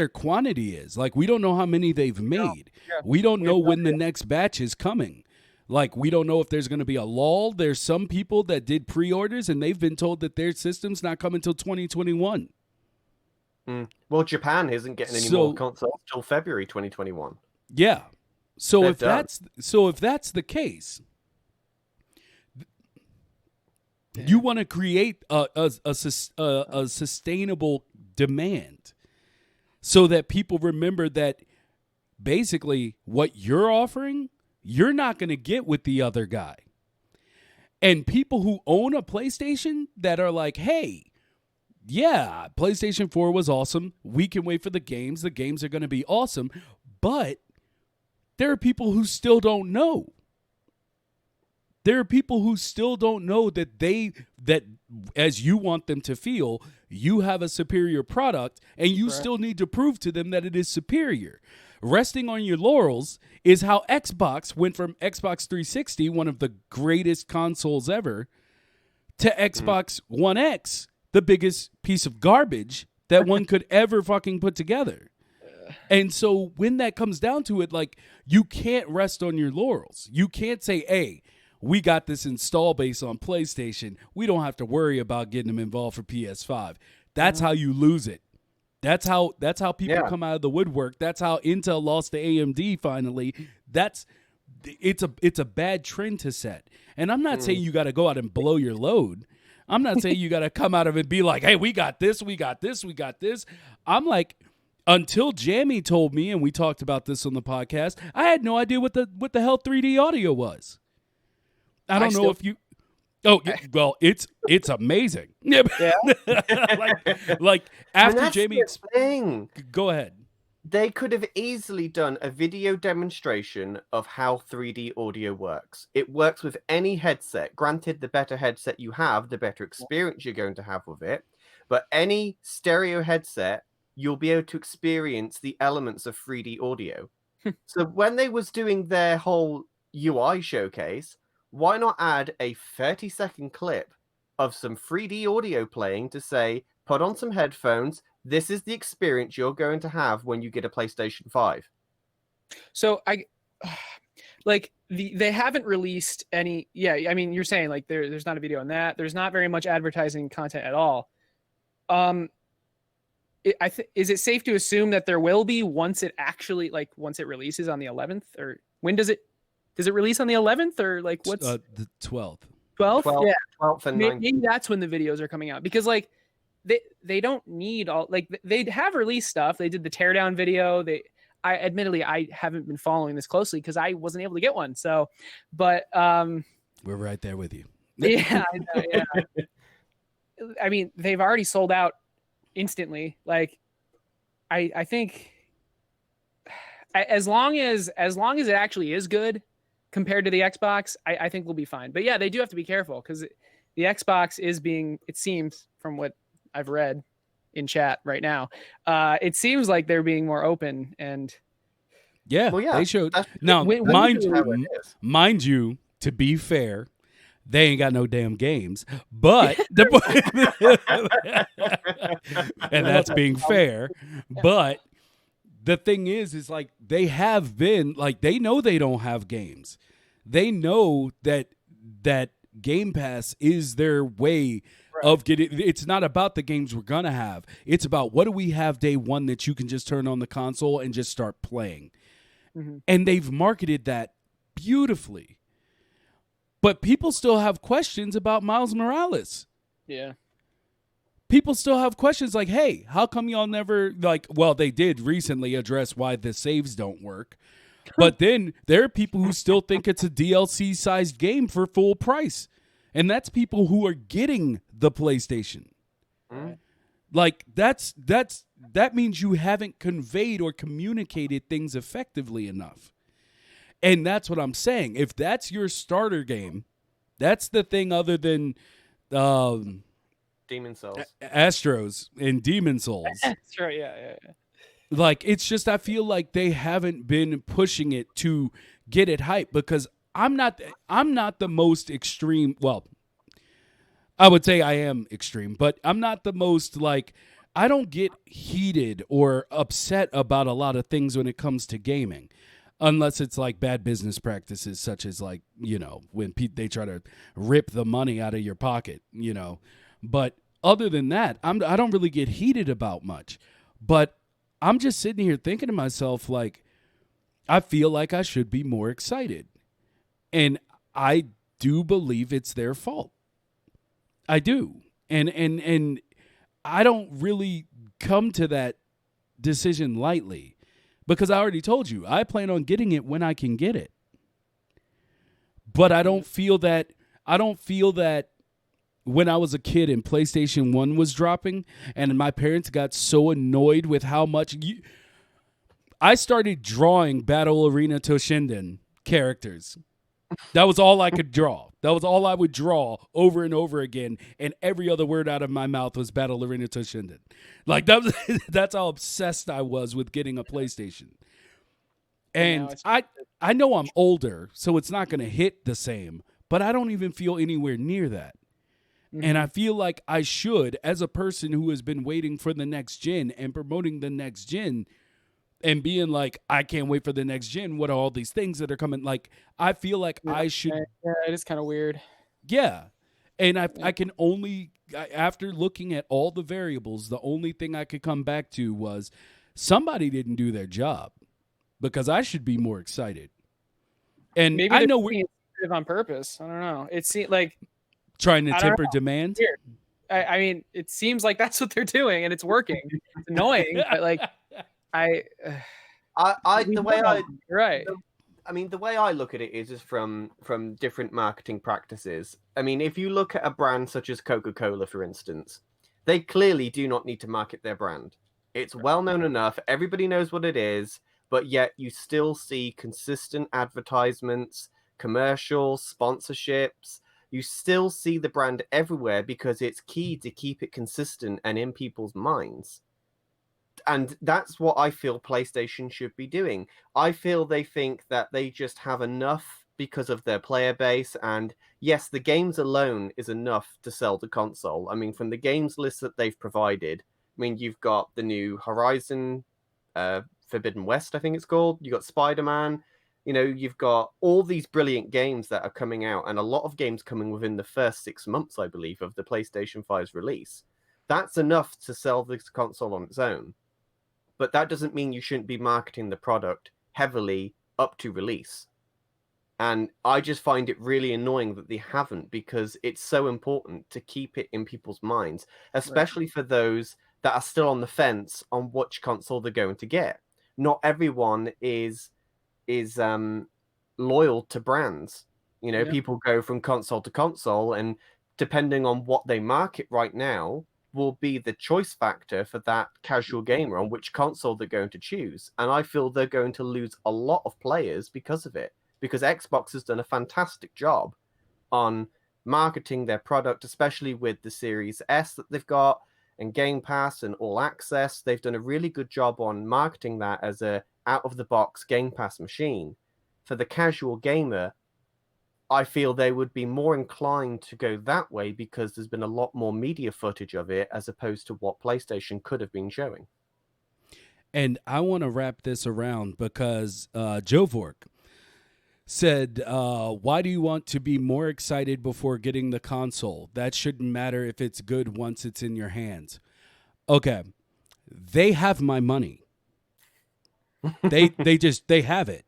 quantity is. Like, we don't know how many they've made. We don't know when the next batch is coming. Like, we don't know if there's going to be a lull. There's some people that did pre-orders, and they've been told that their system's not coming until 2021. Well, Japan isn't getting any more consoles till February 2021. Yeah. So if that's the case, you want to create a sustainable demand so that people remember that basically what you're offering, you're not going to get with the other guy. And people who own a PlayStation that are like, hey, yeah, PlayStation 4 was awesome. We can wait for the games. The games are going to be awesome. But there are people who still don't know. There are people who still don't know that as you want them to feel, you have a superior product, and you still need to prove to them that it is superior. Resting on your laurels is how Xbox went from Xbox 360, one of the greatest consoles ever, to Xbox One X, the biggest piece of garbage that one could ever fucking put together. And so when that comes down to it, like, you can't rest on your laurels. You can't say, hey, we got this install base on PlayStation. We don't have to worry about getting them involved for PS5. That's how you lose it. That's how people come out of the woodwork. That's how Intel lost to AMD finally. It's a bad trend to set. And I'm not saying you got to go out and blow your load. I'm not saying you got to come out of it and be like, hey, we got this, we got this, we got this. I'm like, until Jamie told me, and we talked about this on the podcast, I had no idea what the hell 3D audio was. I don't know if you. Oh, well, it's amazing. Yeah. like after Jamie. Go ahead. They could have easily done a video demonstration of how 3D audio works. It works with any headset. Granted, the better headset you have, the better experience you're going to have with it. But any stereo headset, you'll be able to experience the elements of 3D audio. So when they was doing their whole UI showcase, why not add a 30-second clip of some 3D audio playing to say, put on some headphones, this is the experience you're going to have when you get a PlayStation 5. So like they haven't released any. Yeah, I mean, you're saying like there's not a video on that. There's not very much advertising content at all. Is it safe to assume that there will be once it actually once it releases on the 11th, or when does it release on the 11th, or like what's the 12th? 12th? Yeah, 12th and 19th. Maybe that's when the videos are coming out, because like they don't need all, like they have released stuff. They did the teardown video. I admittedly I haven't been following this closely because I wasn't able to get one. So, but we're right there with you. Yeah, I know, yeah. I mean, they've already sold out instantly. Like, I think as long as it actually is good compared to the Xbox, I think we'll be fine. But yeah, they do have to be careful because the Xbox is being, it seems from what I've read in chat right now, it seems like they're being more open. And yeah, they showed. Now, mind you, to be fair, they ain't got no damn games, but and that's being fair. But the thing is like they have been, like, they know they don't have games. They know that Game Pass is their way of getting. It's not about the games we're gonna have. It's about what do we have day one that you can just turn on the console and just start playing. Mm-hmm. And they've marketed that beautifully. But people still have questions about Miles Morales. Yeah. People still have questions like, hey, how come y'all never, like, well, they did recently address why the saves don't work. But then there are people who still think it's a DLC-sized game for full price. And that's people who are getting the PlayStation. Mm. Like, that means you haven't conveyed or communicated things effectively enough. And that's what I'm saying. If that's your starter game, that's the thing other than Demon Souls. Astros and Demon Souls. That's right, yeah. Like, it's just, I feel like they haven't been pushing it to get it hyped, because I'm not the most extreme. Well, I would say I am extreme, but I'm not the most, like, I don't get heated or upset about a lot of things when it comes to gaming. Unless it's like bad business practices, such as, like, you know, when they try to rip the money out of your pocket, you know. But other than that, I don't really get heated about much. But I'm just sitting here thinking to myself, like, I feel like I should be more excited. And I do believe it's their fault. I do. And I don't really come to that decision lightly. Because I already told you, I plan on getting it when I can get it. But I don't feel that when I was a kid and PlayStation 1 was dropping and my parents got so annoyed with how much I started drawing Battle Arena Toshinden characters. That was all I could draw. That was all I would draw over and over again, and every other word out of my mouth was Battle Arena Toshinden. Like, that's how obsessed I was with getting a PlayStation. And I know I'm older, so it's not going to hit the same, but I don't even feel anywhere near that. Mm-hmm. And I feel like I should, as a person who has been waiting for the next gen and promoting the next gen, and being like, I can't wait for the next gen. What are all these things that are coming? Like, I feel like I should. Yeah, it is kind of weird. Yeah. And I can only, after looking at all the variables, the only thing I could come back to was somebody didn't do their job, because I should be more excited. And maybe I know we're on purpose. I don't know. It's like trying to temper demand. I mean, it seems like that's what they're doing, and it's working. It's annoying, but like. The way I right. I mean, the way I look at it is from different marketing practices. I mean, if you look at a brand such as Coca-Cola, for instance, they clearly do not need to market their brand. It's well known enough. Everybody knows what it is, but yet you still see consistent advertisements, commercials, sponsorships. You still see the brand everywhere because it's key to keep it consistent and in people's minds. And that's what I feel PlayStation should be doing. I feel they think that they just have enough because of their player base. And yes, the games alone is enough to sell the console. I mean, from the games list that they've provided, I mean, you've got the new Horizon Forbidden West, I think it's called. You got Spider-Man. You know, you've got all these brilliant games that are coming out, and a lot of games coming within the first 6 months, I believe, of the PlayStation 5's release. That's enough to sell this console on its own. But that doesn't mean you shouldn't be marketing the product heavily up to release. And I just find it really annoying that they haven't, because it's so important to keep it in people's minds, especially for those that are still on the fence on which console they're going to get. Not everyone is loyal to brands. You know, people go from console to console, and depending on what they market right now will be the choice factor for that casual gamer on which console they're going to choose. And I feel they're going to lose a lot of players because of it, because Xbox has done a fantastic job on marketing their product, especially with the Series S that they've got and Game Pass and All Access. They've done a really good job on marketing that as a out-of-the-box Game Pass machine. For the casual gamer, I feel they would be more inclined to go that way because there's been a lot more media footage of it as opposed to what PlayStation could have been showing. And I want to wrap this around because Joe Vork said, why do you want to be more excited before getting the console? That shouldn't matter if it's good once it's in your hands. Okay. They have my money. They have it,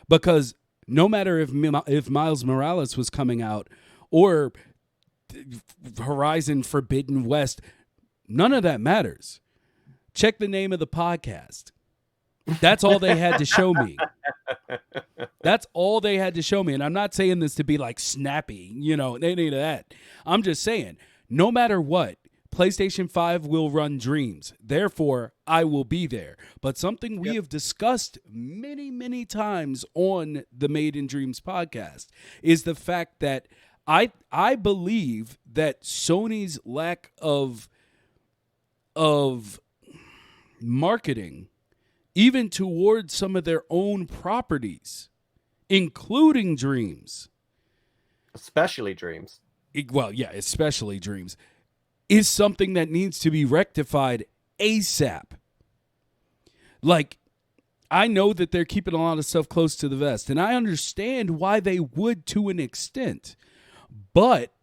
because no matter if Miles Morales was coming out or Horizon Forbidden West, none of that matters. Check the name of the podcast. That's all they had to show me. That's all they had to show me. And I'm not saying this to be like snappy, you know, any of that. I'm just saying, no matter what, PlayStation 5 will run Dreams. Therefore, I will be there. But something we have discussed many, many times on the Made in Dreams podcast is the fact that I believe that Sony's lack of marketing, even towards some of their own properties, including Dreams. Especially Dreams. Especially Dreams, is something that needs to be rectified ASAP. Like, I know that they're keeping a lot of stuff close to the vest, and I understand why they would to an extent. But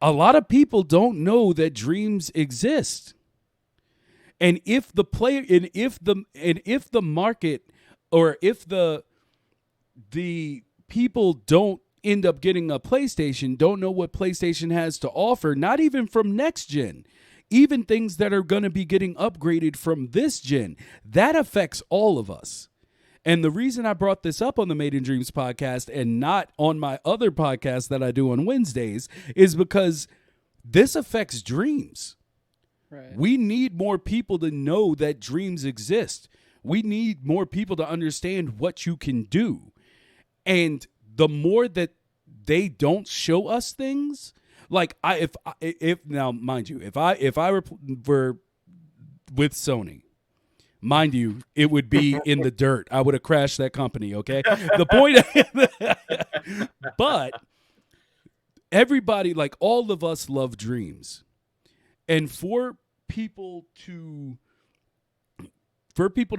a lot of people don't know that Dreams exist. And if the player, and if the market, or if the people don't end up getting a PlayStation, don't know what PlayStation has to offer, not even from next gen, even things that are going to be getting upgraded from this gen, that affects all of us. And the reason I brought this up on the Made in Dreams podcast and not on my other podcast that I do on Wednesdays is because this affects Dreams. Right. We need more people to know that Dreams exist. We need more people to understand what you can do. And the more that they don't show us things, like if now, mind you, if I were with Sony, mind you, it would be in the dirt. I would have crashed that company. Okay, the point, but everybody, like all of us, love Dreams, and for people to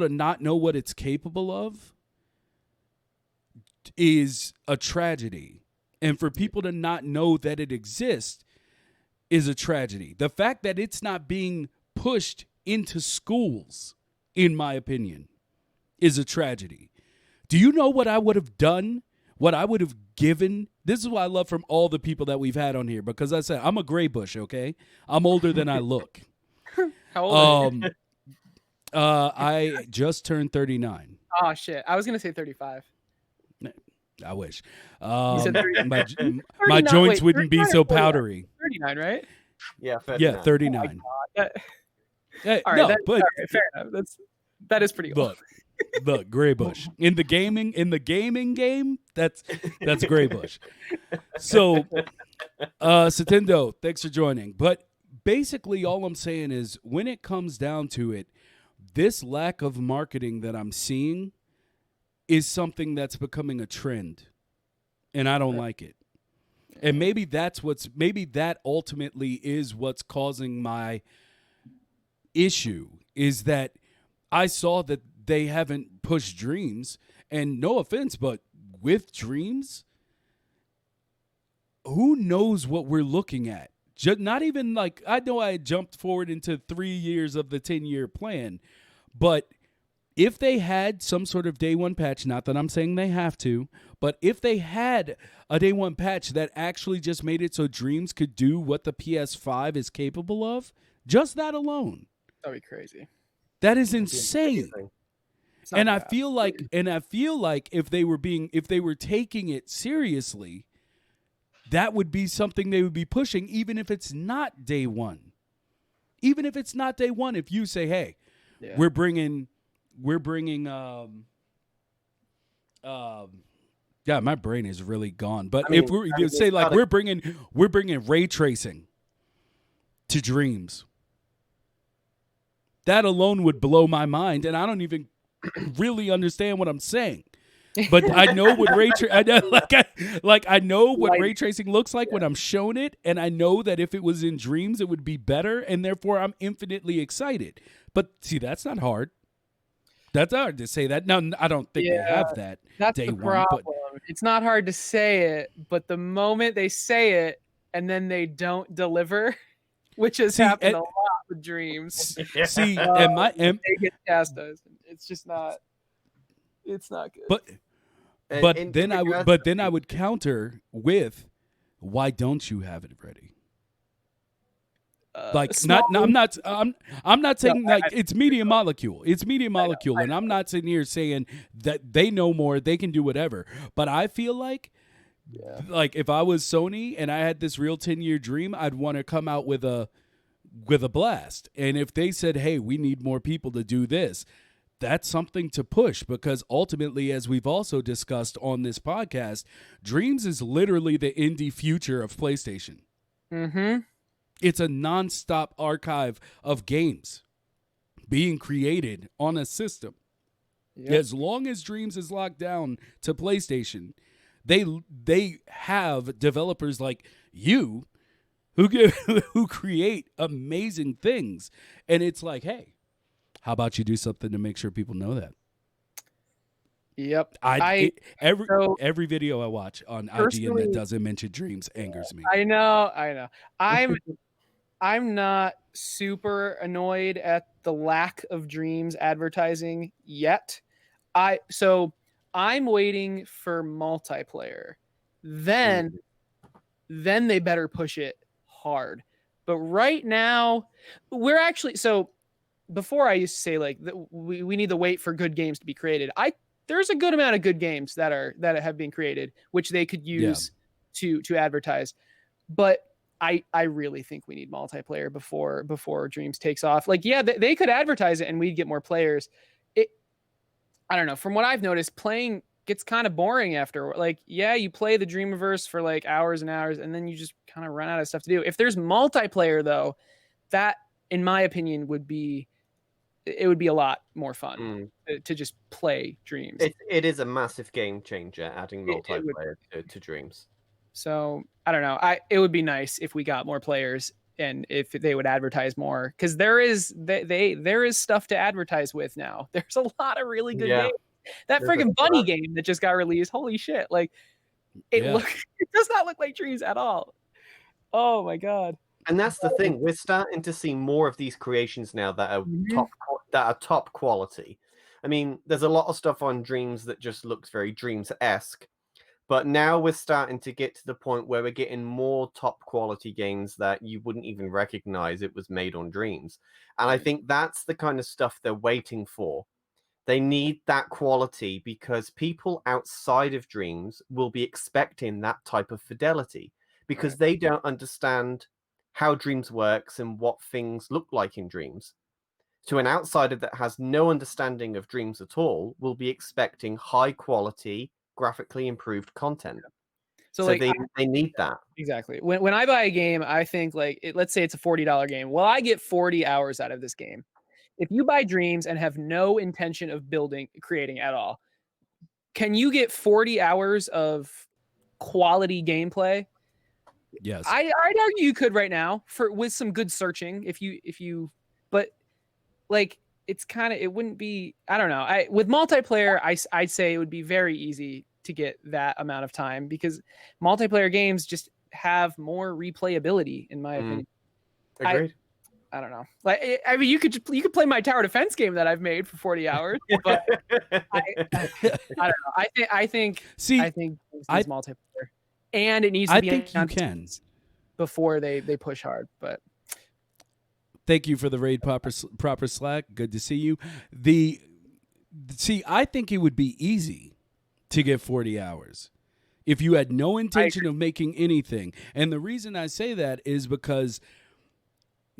not know what it's capable of is a tragedy. And for people to not know that it exists is a tragedy. The fact that it's not being pushed into schools, in my opinion, is a tragedy. Do you know what I would have done? What I would have given? This is what I love from all the people that we've had on here, because I said, I'm a gray bush, okay? I'm older than I look. How old are you? I just turned 39. Oh, shit. I was going to say 35. I wish. You said 39. My joints wouldn't be so powdery. 39, right? Yeah, 39. Yeah, 39. Oh, hey, all right, all right, fair enough. That is pretty old. Look, gray bush. In the gaming game, that's gray bush. So, Satendo, thanks for joining. But basically, all I'm saying is, when it comes down to it, this lack of marketing that I'm seeing is something that's becoming a trend, and I don't like it. And maybe that ultimately is what's causing my issue, is that I saw that they haven't pushed Dreams, and no offense, but with Dreams, who knows what we're looking at? Not even like, I know I jumped forward into 3 years of the 10-year plan, but if they had some sort of day one patch, not that I'm saying they have to, but if they had a day one patch that actually just made it so Dreams could do what the PS5 is capable of, just that alone, that'd be crazy. that is insane. And I feel like if they were taking it seriously, that would be something they would be pushing, even if it's not day one. Even if it's not day one, if you say, "Hey, we're bringing yeah, my brain is really gone." But if you say like we're bringing ray tracing to Dreams, that alone would blow my mind, and I don't even really understand what I'm saying. But I know what ray I know what ray tracing looks like when I'm shown it, and I know that if it was in Dreams, it would be better, and therefore I'm infinitely excited. But see, that's not hard. That's hard to say that. No, I don't think they have that. That's day the problem. One, but it's not hard to say it, but the moment they say it and then they don't deliver, which has happened a lot with Dreams. See, they get chastised. It's just not. It's not good. But then I would counter with, why don't you have it ready? Like I'm not saying like it's Media Molecule. It's Media Molecule, and I'm not sitting here saying that they know more, they can do whatever. But I feel like if I was Sony and I had this real 10-year dream, I'd want to come out with a blast. And if they said, "Hey, we need more people to do this," that's something to push, because ultimately, as we've also discussed on this podcast, Dreams is literally the indie future of PlayStation. Mm-hmm. It's a nonstop archive of games being created on a system. Yep. As long as Dreams is locked down to PlayStation, they have developers like you who create amazing things. And it's like, hey, how about you do something to make sure people know that? Yep. Every video I watch on IGN that doesn't mention Dreams angers me. I know. I'm not super annoyed at the lack of Dreams advertising yet. I'm waiting for multiplayer. Then they better push it hard. But right now, we're actually before I used to say like we need to wait for good games to be created. There's a good amount of good games that have been created, which they could use to advertise. But I really think we need multiplayer before Dreams takes off. Like, yeah, they could advertise it and we'd get more players. I don't know. From what I've noticed, playing gets kind of boring after. Like, yeah, you play the Dreamiverse for like hours and hours, and then you just kind of run out of stuff to do. If there's multiplayer, though, that, in my opinion, would be a lot more fun to just play Dreams. It is a massive game changer adding multiplayer to Dreams. So I don't know. It would be nice if we got more players and if they would advertise more, because there is stuff to advertise with now. There's a lot of really good games. That friggin' bunny game that just got released. Holy shit! Like it does not look like Dreams at all. Oh my god. And that's the thing. We're starting to see more of these creations now that are top quality. I mean, there's a lot of stuff on Dreams that just looks very Dreams-esque. But now we're starting to get to the point where we're getting more top quality games that you wouldn't even recognize it was made on Dreams. And I think that's the kind of stuff they're waiting for. They need that quality because people outside of Dreams will be expecting that type of fidelity because they don't understand how Dreams works and what things look like in Dreams. So an outsider that has no understanding of Dreams at all will be expecting high quality, graphically improved content. So like, they need that. Exactly. When I buy a game, I think like, let's say it's a $40 game. Well, I get 40 hours out of this game. If you buy Dreams and have no intention of creating at all, can you get 40 hours of quality gameplay? Yes. I'd argue you could right now with some good searching but like it's kind of, it wouldn't be, I don't know. With multiplayer, I'd say it would be very easy to get that amount of time because multiplayer games just have more replayability, in my opinion. Agreed. I don't know. Like, I mean, you could play my tower defense game that I've made for 40 hours, but I don't know. I think it's multiplayer, and it needs to be. I think you can before they push hard. But thank you for the raid, proper Slack. Good to see you. I think it would be easy to get 40 hours if you had no intention of making anything. And the reason I say that is because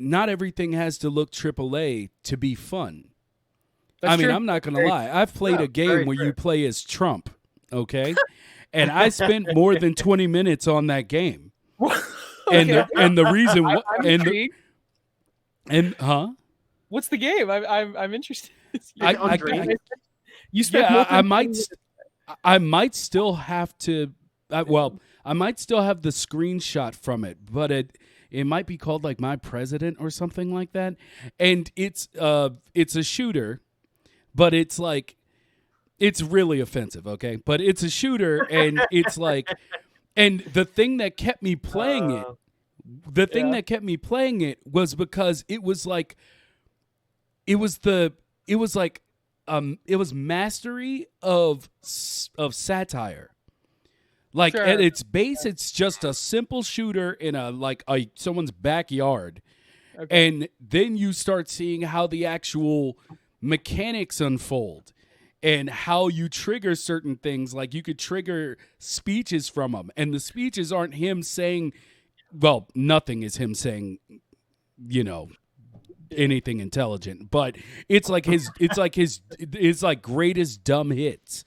not everything has to look AAA to be fun. That's true. I'm not going to lie. I've played a game where you play as Trump, okay? And I spent more than 20 minutes on that game. And the reason what's the game? I'm interested. You spent I might still have to I might still have the screenshot from it, but it might be called like My President or something like that. And it's a shooter, but it's like, it's really offensive, okay? But it's a shooter, and it's like, and the thing that kept me playing it was because it was mastery of satire. Like at its base, it's just a simple shooter in someone's backyard. Okay. And then you start seeing how the actual mechanics unfold and how you trigger certain things. Like you could trigger speeches from him, and the speeches aren't him saying, well, nothing is him saying, anything intelligent, but it's like his greatest dumb hits.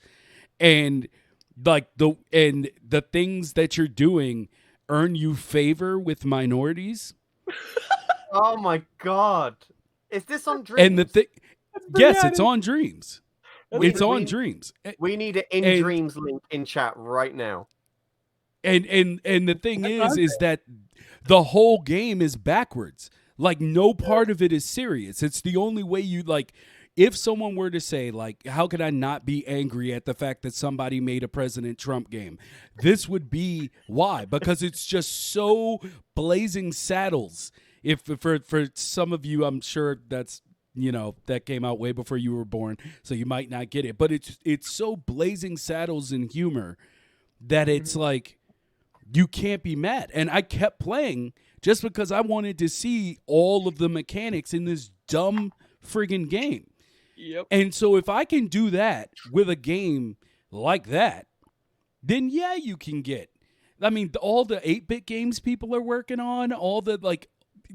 And the things that you're doing earn you favor with minorities. Oh my God. Is this on Dreams? And yes, it's on Dreams. It's on Dreams. We need an in Dreams link in chat right now. And the thing is that the whole game is backwards. Like no part of it is serious. It's the only way you if someone were to say, like, how could I not be angry at the fact that somebody made a President Trump game? This would be why, because it's just so blazing saddles. If for some of you, I'm sure that's, that came out way before you were born, so you might not get it. But it's so blazing saddles and humor that it's like you can't be mad. And I kept playing just because I wanted to see all of the mechanics in this dumb friggin' game. Yep. And so if I can do that with a game like that, then yeah, you can get. I mean, all the 8-bit games people are working on, all the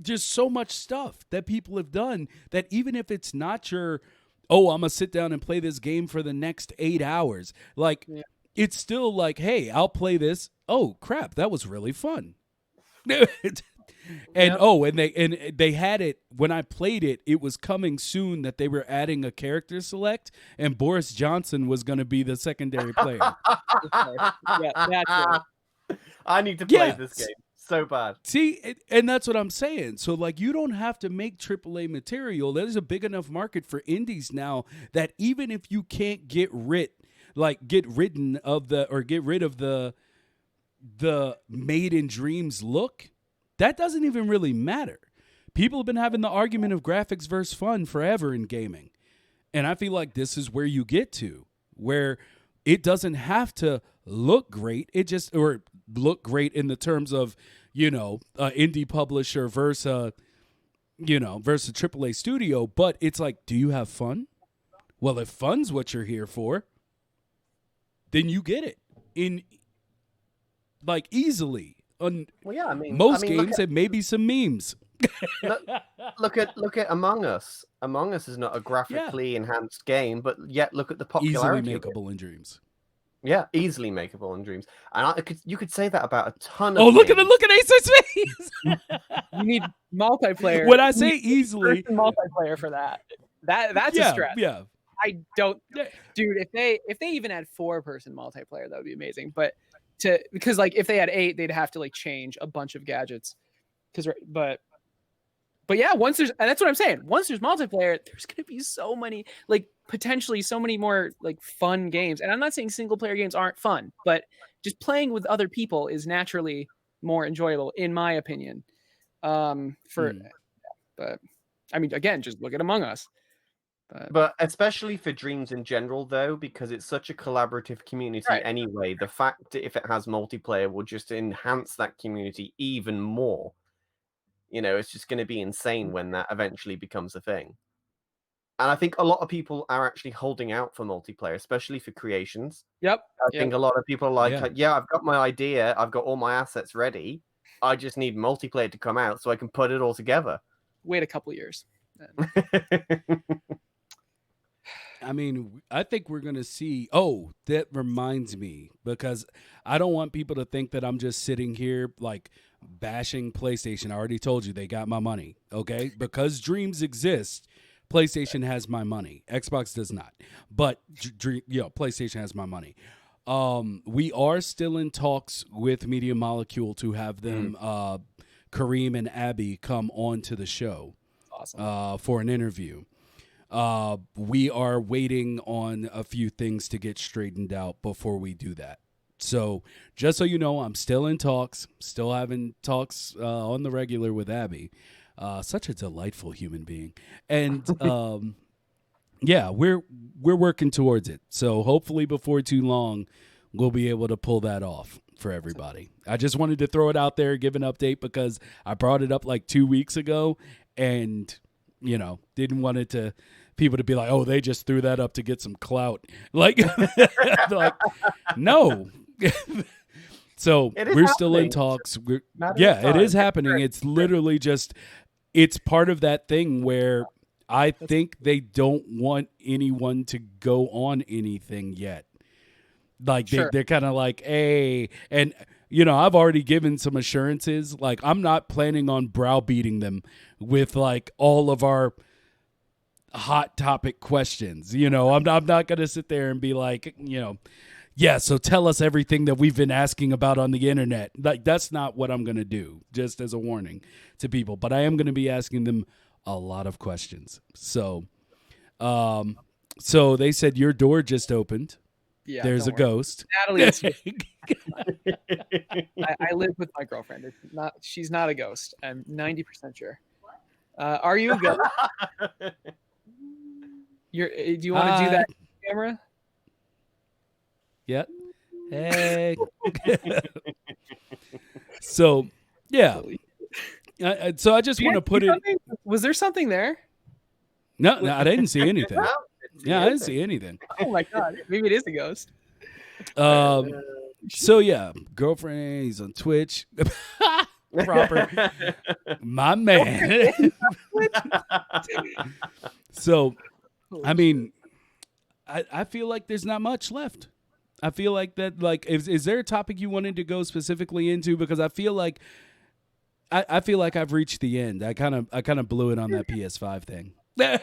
just so much stuff that people have done that even if it's not your, I'm going to sit down and play this game for the next 8 hours, it's still like, hey, I'll play this. Oh, crap, that was really fun. And they had it when I played it. It was coming soon that they were adding a character select, and Boris Johnson was going to be the secondary player. Yeah, naturally. I need to play this game so bad. See, and that's what I'm saying. So you don't have to make AAA material. There's a big enough market for indies now that even if you can't get rid of the Made in Dreams look, that doesn't even really matter. People have been having the argument of graphics versus fun forever in gaming. And I feel like this is where you get to, where it doesn't have to look great. Or look great in the terms of, indie publisher versus AAA studio. But it's like, do you have fun? Well, if fun's what you're here for, then you get it easily. Most games have maybe some memes. look at Among Us. Among Us is not a graphically enhanced game, but yet look at the popularity. Easily makeable in Dreams. Yeah, easily makeable in Dreams. And you could say that about a ton of look games. at Acert's face. You need multiplayer. When I say easily, multiplayer for that. That's a stretch. Yeah. I don't, dude. If they even had 4-person multiplayer, that would be amazing. But because if they had 8, they'd have to change a bunch of gadgets. But But yeah, and that's what I'm saying. Once there's multiplayer, there's gonna be so many, like potentially so many more like fun games. And I'm not saying single player games aren't fun, but just playing with other people is naturally more enjoyable, in my opinion. But I mean, again, just look at Among Us. But especially for Dreams in general, though, because it's such a collaborative community anyway, the fact that if it has multiplayer will just enhance that community even more. You know, it's just going to be insane when that eventually becomes a thing. And I think a lot of people are actually holding out for multiplayer, especially for creations. Yep. I think a lot of people are like, yeah, I've got my idea, I've got all my assets ready. I just need multiplayer to come out so I can put it all together. Wait a couple years. I mean, I think we're going to see. Oh, that reminds me, because I don't want people to think that I'm just sitting here like bashing PlayStation. I already told you they got my money. Okay. Because Dreams exist, PlayStation has my money. Xbox does not. But PlayStation has my money. We are still in talks with Media Molecule to have them, Kareem and Abby, come on to the show. Awesome. For an interview. We are waiting on a few things to get straightened out before we do that. So just so you know, I'm still in talks, still having talks on the regular with Abby. Such a delightful human being. And yeah, we're working towards it. So hopefully before too long, we'll be able to pull that off for everybody. I just wanted to throw it out there, give an update, because I brought it up like 2 weeks ago and, didn't want it to people to be like, oh, they just threw that up to get some clout. Like, no. So we're still in talks. It is happening. It's literally just, it's part of that thing where I think they don't want anyone to go on anything yet. Like they're kind of like, hey, and I've already given some assurances. Like, I'm not planning on browbeating them with like all of our hot topic questions. I'm not going to sit there and be like, yeah, so tell us everything that we've been asking about on the internet. Like, that's not what I'm going to do, just as a warning to people. But I am going to be asking them a lot of questions. So they said your door just opened. Yeah, there's a ghost. Natalie, I live with my girlfriend. She's not a ghost. I'm 90% sure. Are you a ghost? Do you want to do that camera? Yep. Hey. So, yeah. So I just want to put it. Was there something there? No, I didn't see anything. I didn't see anything. Oh my god, maybe it is a ghost. So yeah, girlfriend, he's on Twitch. Proper, my man. So, I mean, I feel like there's not much left. I feel like that. Like, is there a topic you wanted to go specifically into? Because I feel like I've reached the end. I kind of blew it on that PS5 thing. I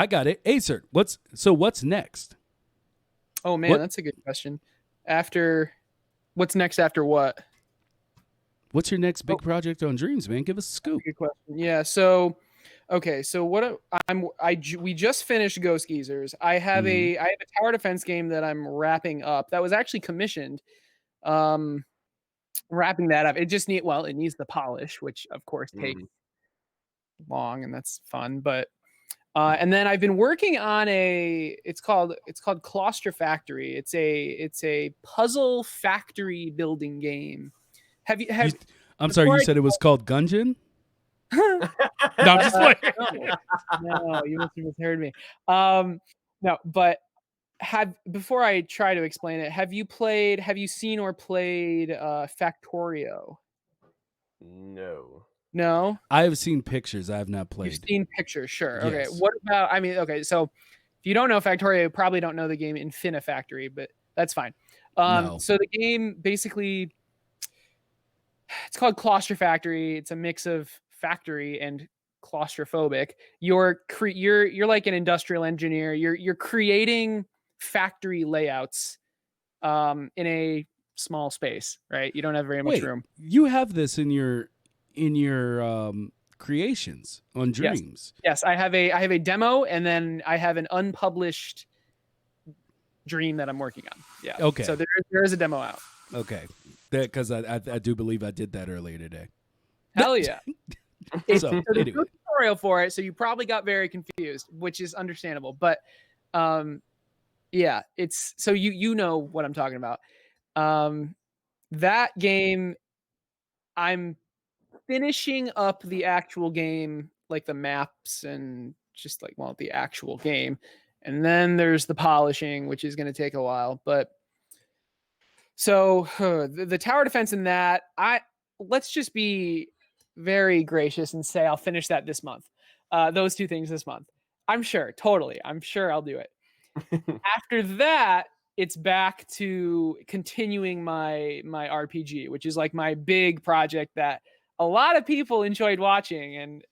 got it. Aecert. What's next? Oh man, that's a good question. What's next after what? What's your next big project on Dreams, man? Give us a scoop. Good question. Yeah. So, okay. So we just finished Ghost Geezers. I have a tower defense game that I'm wrapping up. That was actually commissioned. Wrapping that up, it needs the polish, which of course takes long, and that's fun. But and then I've been working on it's called Claustra Factory. It's a puzzle factory building game. I'm sorry, you said it was called Gungeon? No, I'm just like no, you must have misheard me. No, but before I try to explain it, have you seen or played Factorio? No. I have seen pictures. I have not played. You've seen pictures, sure. Yes. Okay. What about? So if you don't know Factorio, you probably don't know the game Infinifactory, but that's fine. No. So the game basically, it's called Claustra Factory. It's a mix of factory and claustrophobic. You're like an industrial engineer. You're creating factory layouts in a small space, right? You don't have very much room. You have this in your creations on Dreams. Yes, I have a demo, and then I have an unpublished dream that I'm working on. Yeah. Okay. So there is a demo out. Okay. Because I do believe I did that earlier today. Hell yeah. So there's anyway. no tutorial for it, so you probably got very confused, which is understandable. But yeah, it's so you know what I'm talking about. That game, I'm finishing up the actual game, like the maps and just like, well, the actual game. And then there's the polishing, which is going to take a while. But so the tower defense in that, let's just be very gracious and say I'll finish that this month. Those two things this month. I'm sure, totally. I'm sure I'll do it. After that, it's back to continuing my RPG, which is like my big project that a lot of people enjoyed watching, and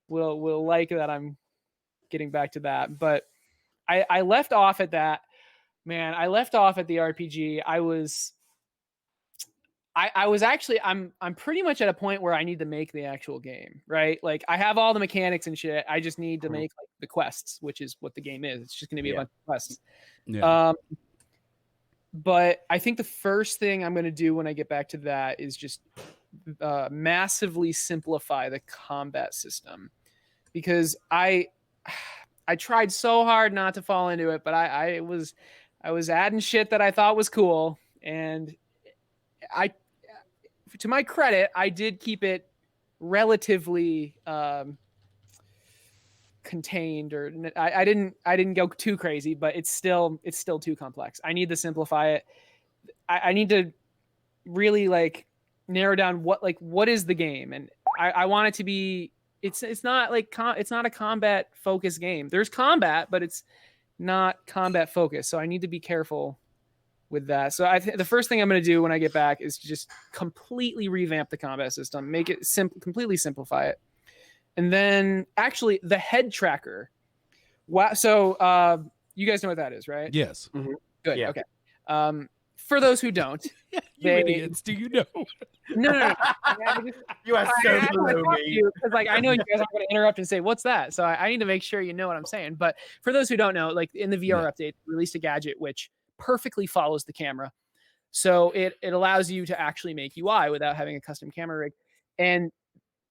will like that I'm getting back to that. But I left off at that. Man, I left off at the RPG. I was actually I'm pretty much at a point where I need to make the actual game, right? Like I have all the mechanics and shit. I just need to make like the quests, which is what the game is. It's just going to be a bunch of quests. Yeah. But I think the first thing I'm going to do when I get back to that is just massively simplify the combat system, because I tried so hard not to fall into it, but I was adding shit that I thought was cool, and to my credit, I did keep it relatively contained, or I didn't go too crazy, but it's still too complex. I need to simplify it. I need to really like narrow down what is the game, and I want it to be. It's not like it's not a combat focused game. There's combat, but it's not combat focused. So I need to be careful with that. So I think the first thing I'm going to do when I get back is just completely revamp the combat system, make it completely simplify it. And then actually the head tracker. Wow. So you guys know what that is, right? Yes. Mm-hmm. Good. Yeah. Okay. For those who don't, you idiots, do you know? No. You are so below me. Because like I know you guys aren't going to interrupt and say, "What's that?" So I need to make sure you know what I'm saying. But for those who don't know, like in the VR update, released a gadget which perfectly follows the camera, so it allows you to actually make UI without having a custom camera rig, and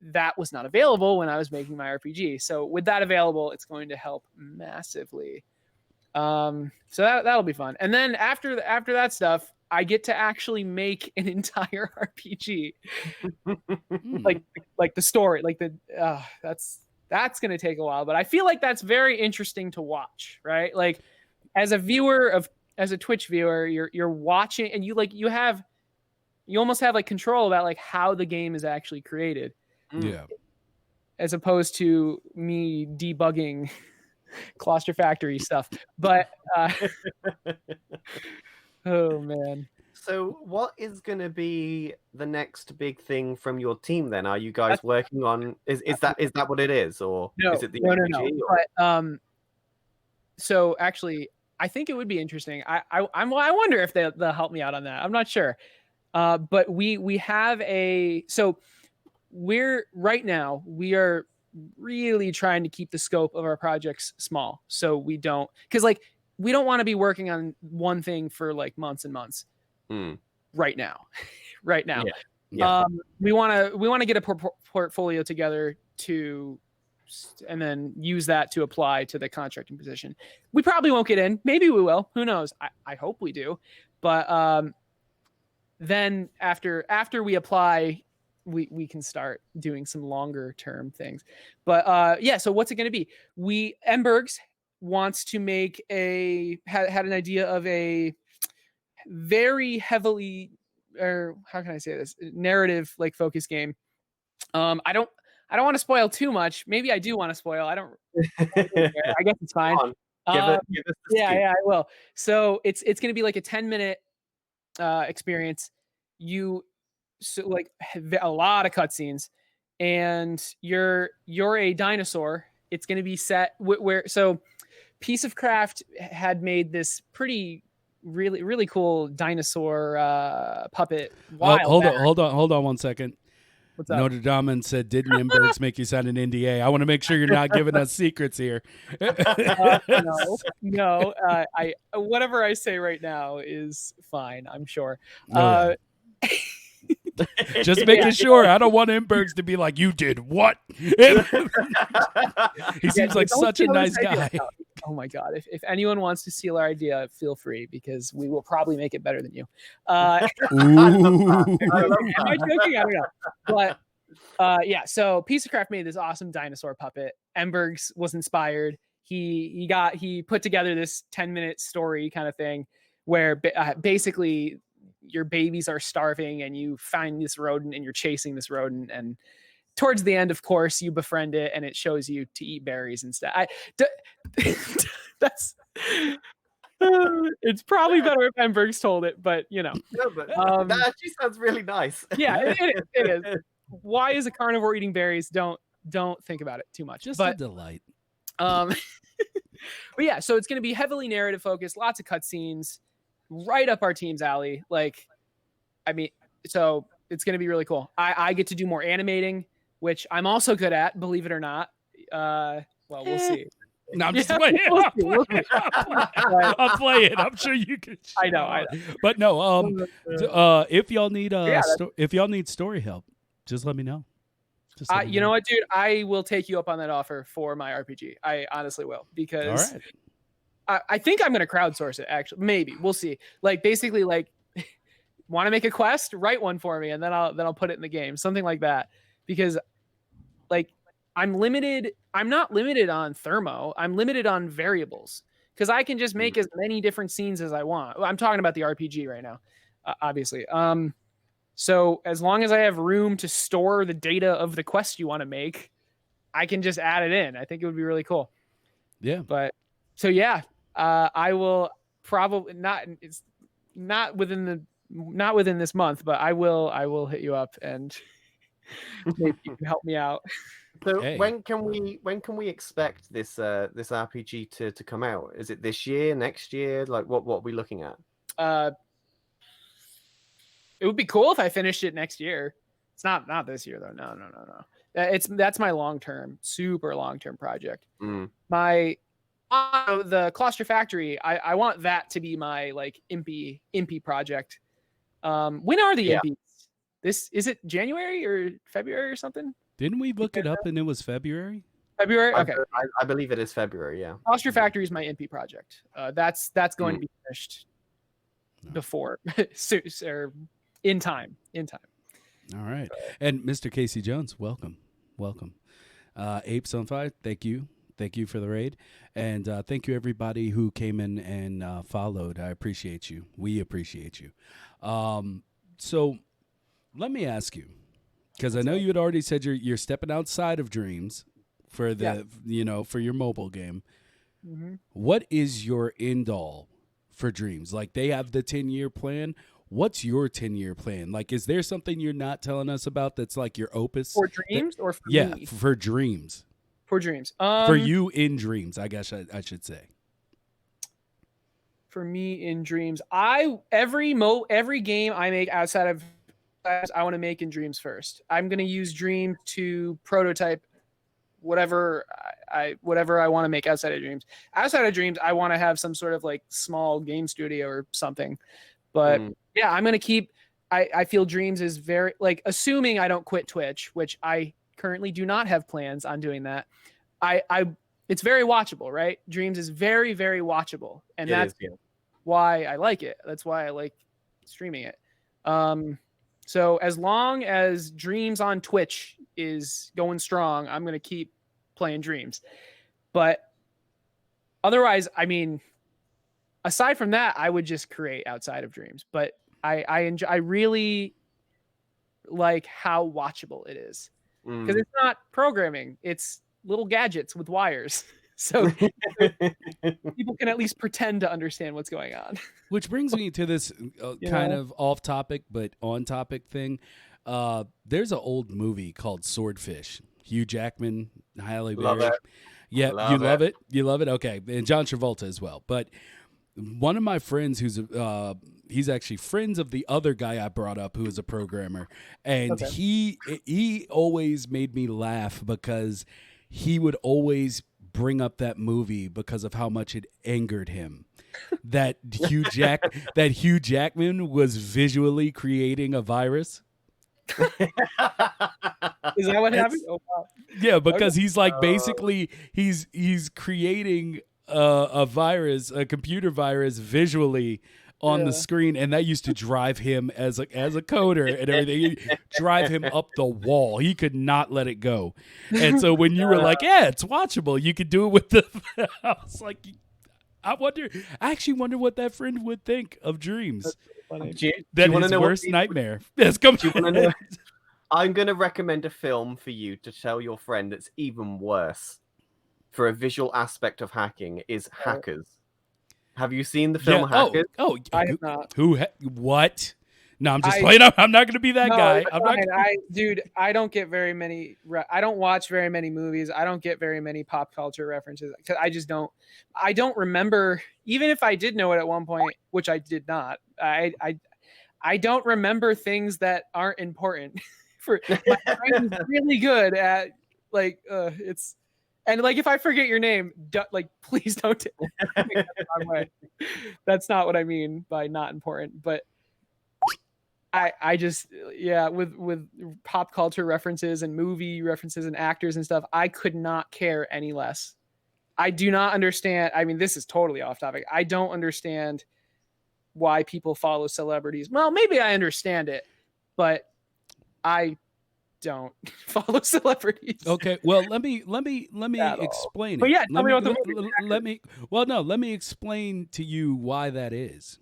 that was not available when I was making my RPG. So with that available, it's going to help massively. So that'll be fun. And then after that stuff, I get to actually make an entire RPG, like the story, like that's going to take a while, but I feel like that's very interesting to watch, right? Like as a Twitch viewer, you're watching, and you almost have like control about like how the game is actually created. Yeah. As opposed to me debugging Claustrofactory stuff. But oh man. So what is going to be the next big thing from your team then? Are you guys working on is that what it is, or no, is it the RPG? No. But so actually I think it would be interesting. I wonder if they'll help me out on that. I'm not sure. But we have we are really trying to keep the scope of our projects small, so we don't want to be working on one thing for like months and months. Right now. Yeah. We want to get a portfolio together and then use that to apply to the contracting position. We probably won't get in. Maybe we will. Who knows? I hope we do. But then after we apply, we can start doing some longer term things. But so what's it going to be? Embergs wants to make had an idea of a very heavily, or how can I say this, narrative like focus game. I don't want to spoil too much. Maybe I do want to spoil. I don't. I guess it's fine. Give us the scoop. Yeah, I will. So it's going to be like a 10-minute experience. Like a lot of cutscenes, and you're a dinosaur. It's going to be set where Piece of Craft had made this pretty really, really cool dinosaur puppet. Hold on 1 second. What's up? Notre Dame said, "Didn't Embergs make you sign an NDA?" I want to make sure you're not giving us secrets here. No. I whatever I say right now is fine. I'm sure. Just making sure. I don't want Embergs to be like, "You did what?" He seems like such a nice guy. Oh my god! If anyone wants to steal our idea, feel free, because we will probably make it better than you. Am I joking? I don't know. But yeah. So Piece of Craft made this awesome dinosaur puppet. Embergs was inspired. He put together this 10-minute story kind of thing where basically your babies are starving and you find this rodent and you're chasing this rodent, and towards the end, of course, you befriend it and it shows you to eat berries instead. That's it's probably better if Embergs told it, but you know. No, but that actually sounds really nice. Yeah, it is. Why is a carnivore eating berries? Don't think about it too much. Just a delight. But yeah, so it's going to be heavily narrative focused, lots of cutscenes, right up our team's alley. Like, I mean, so it's going to be really cool. I get to do more animating, which I'm also good at, believe it or not. Well, we'll see. No, I'm just playing. I'll play it. I'm sure you can. I know. But no, if y'all need if y'all need story help, just let me know. You know what, dude? I will take you up on that offer for my RPG. I honestly will, because I think I'm going to crowdsource it. Actually, maybe we'll see. Like, basically, like, want to make a quest? Write one for me, and then I'll put it in the game, something like that. Because, like, I'm limited. I'm not limited on thermo. I'm limited on variables, because I can just make as many different scenes as I want. I'm talking about the RPG right now, obviously. So as long as I have room to store the data of the quest you want to make, I can just add it in. I think it would be really cool. Yeah. But so yeah, I will probably not. It's not within this month, but I will hit you up and maybe you can help me out. So when can we expect this RPG to come out? Is it this year, next year? Like what are we looking at? It would be cool if I finished it next year. It's not this year though. No. That's my super long term project. My the Cluster Factory. I want that to be my like impy project. When are the impies? Is it January or February or something? Didn't we look it up and it was February? February. Okay. I believe it is February. Yeah. Cluster Factory is my impy project. That's going to be finished before or in time. All right. And Mr. Casey Jones, welcome. Aecert, thank you for the raid, and thank you everybody who came in and followed. I appreciate you. We appreciate you. So let me ask you, because I know you had already said you're stepping outside of Dreams for the for your mobile game. Mm-hmm. What is your end all for Dreams? Like, they have the 10-year plan. What's your 10-year plan? Like, is there something you're not telling us about that's like your opus? For Dreams or for me? Yeah, for Dreams. For Dreams. For you in Dreams, I guess I should say. For me in Dreams, every game I make outside of, I want to make in Dreams first. I'm going to use Dreams to prototype whatever I want to make outside of Dreams. Outside of Dreams, I want to have some sort of like small game studio or something. But yeah, I'm going to keep, I feel Dreams is very, like, assuming I don't quit Twitch, which I currently do not have plans on doing that. It's very watchable, right? Dreams is very, very watchable. And that's why I like it. That's why I like streaming it. So as long as Dreams on Twitch is going strong, I'm going to keep playing Dreams. But otherwise, I mean, aside from that, I would just create outside of Dreams. But I really like how watchable it is, because it's not programming. It's little gadgets with wires. So people can at least pretend to understand what's going on. Which brings me to this kind of off topic but on topic thing. There's an old movie called Swordfish. Hugh Jackman, Halle Berry. Yeah, you love it. You love it. Okay, and John Travolta as well. But one of my friends who's he's actually friends of the other guy I brought up who is a programmer, and he always made me laugh because he would always bring up that movie because of how much it angered him. That Hugh Jackman was visually creating a virus. Is that what happened? Oh, wow. Yeah, because he's like basically he's creating a virus, a computer virus, visually on the screen, and that used to drive him as a coder and everything. Drive him up the wall. He could not let it go. And so when you were like, "Yeah, it's watchable," you could do it with the. I was like, I actually wonder what that friend would think of Dreams. That his worst nightmare. Yes, come on. I'm going to recommend a film for you to tell your friend that's even worse for a visual aspect of hacking is Hackers. Have you seen the film Hackers? I have not. What? No, I'm just playing. I'm not going to be that guy. Dude, I don't get very many. I don't watch very many movies. I don't get very many pop culture references because I just don't. I don't remember. Even if I did know it at one point, which I did not. I don't remember things that aren't important. For my brain is really good at it's. And like, if I forget your name, please don't take it the wrong way. That's not what I mean by not important. But I just, with pop culture references and movie references and actors and stuff, I could not care any less. I do not understand. I mean, this is totally off topic. I don't understand why people follow celebrities. Well, maybe I understand it, but I don't follow celebrities. Okay, well, let me explain it. But yeah, tell me about the movie. Let me explain to you why that is.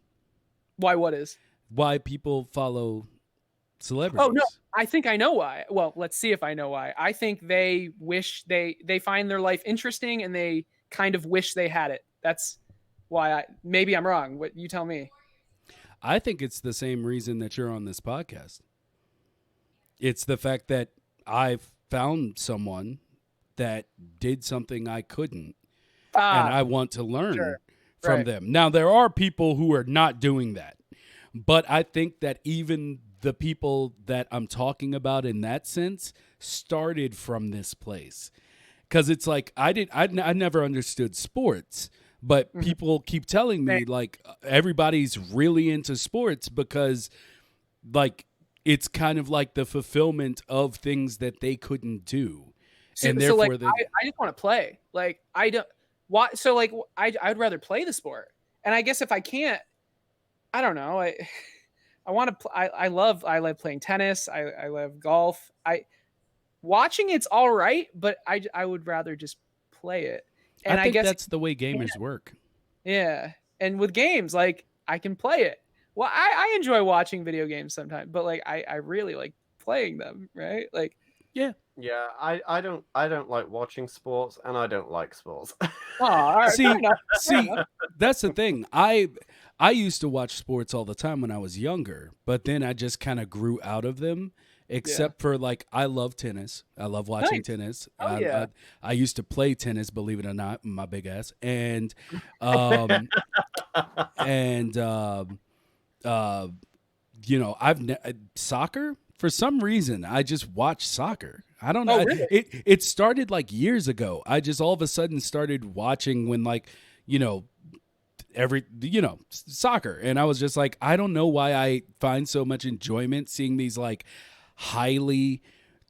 Why what is? Why people follow celebrities. Oh no, I think I know why. Well, let's see if I know why. I think they wish they find their life interesting and they kind of wish they had it. That's why maybe I'm wrong. What you tell me. I think it's the same reason that you're on this podcast. It's the fact that I found someone that did something I couldn't, and I want to learn from them. Now, there are people who are not doing that, but I think that even the people that I'm talking about in that sense started from this place. Because it's like I never understood sports, but people keep telling me like everybody's really into sports because like it's kind of like the fulfillment of things that they couldn't do. And therefore I just want to play. Like I don't why so like I'd rather play the sport. And I guess if I can't, I don't know. I want to I love playing tennis. I love golf. Watching it's all right, but I would rather just play it. And I guess that's the way gamers work. Yeah. And with games, like I can play it. Well, I enjoy watching video games sometimes, but like I really like playing them, right? Like yeah. Yeah, I don't like watching sports and I don't like sports. All right, see, that's the thing. I used to watch sports all the time when I was younger, but then I just kind of grew out of them. Except for like, I love tennis. I love watching tennis. I used to play tennis, believe it or not, my big ass. And you know, soccer. For some reason, I just watch soccer. I don't know. Oh, really? It started like years ago. I just all of a sudden started watching when like, you know, soccer. And I was just like, I don't know why I find so much enjoyment seeing these like highly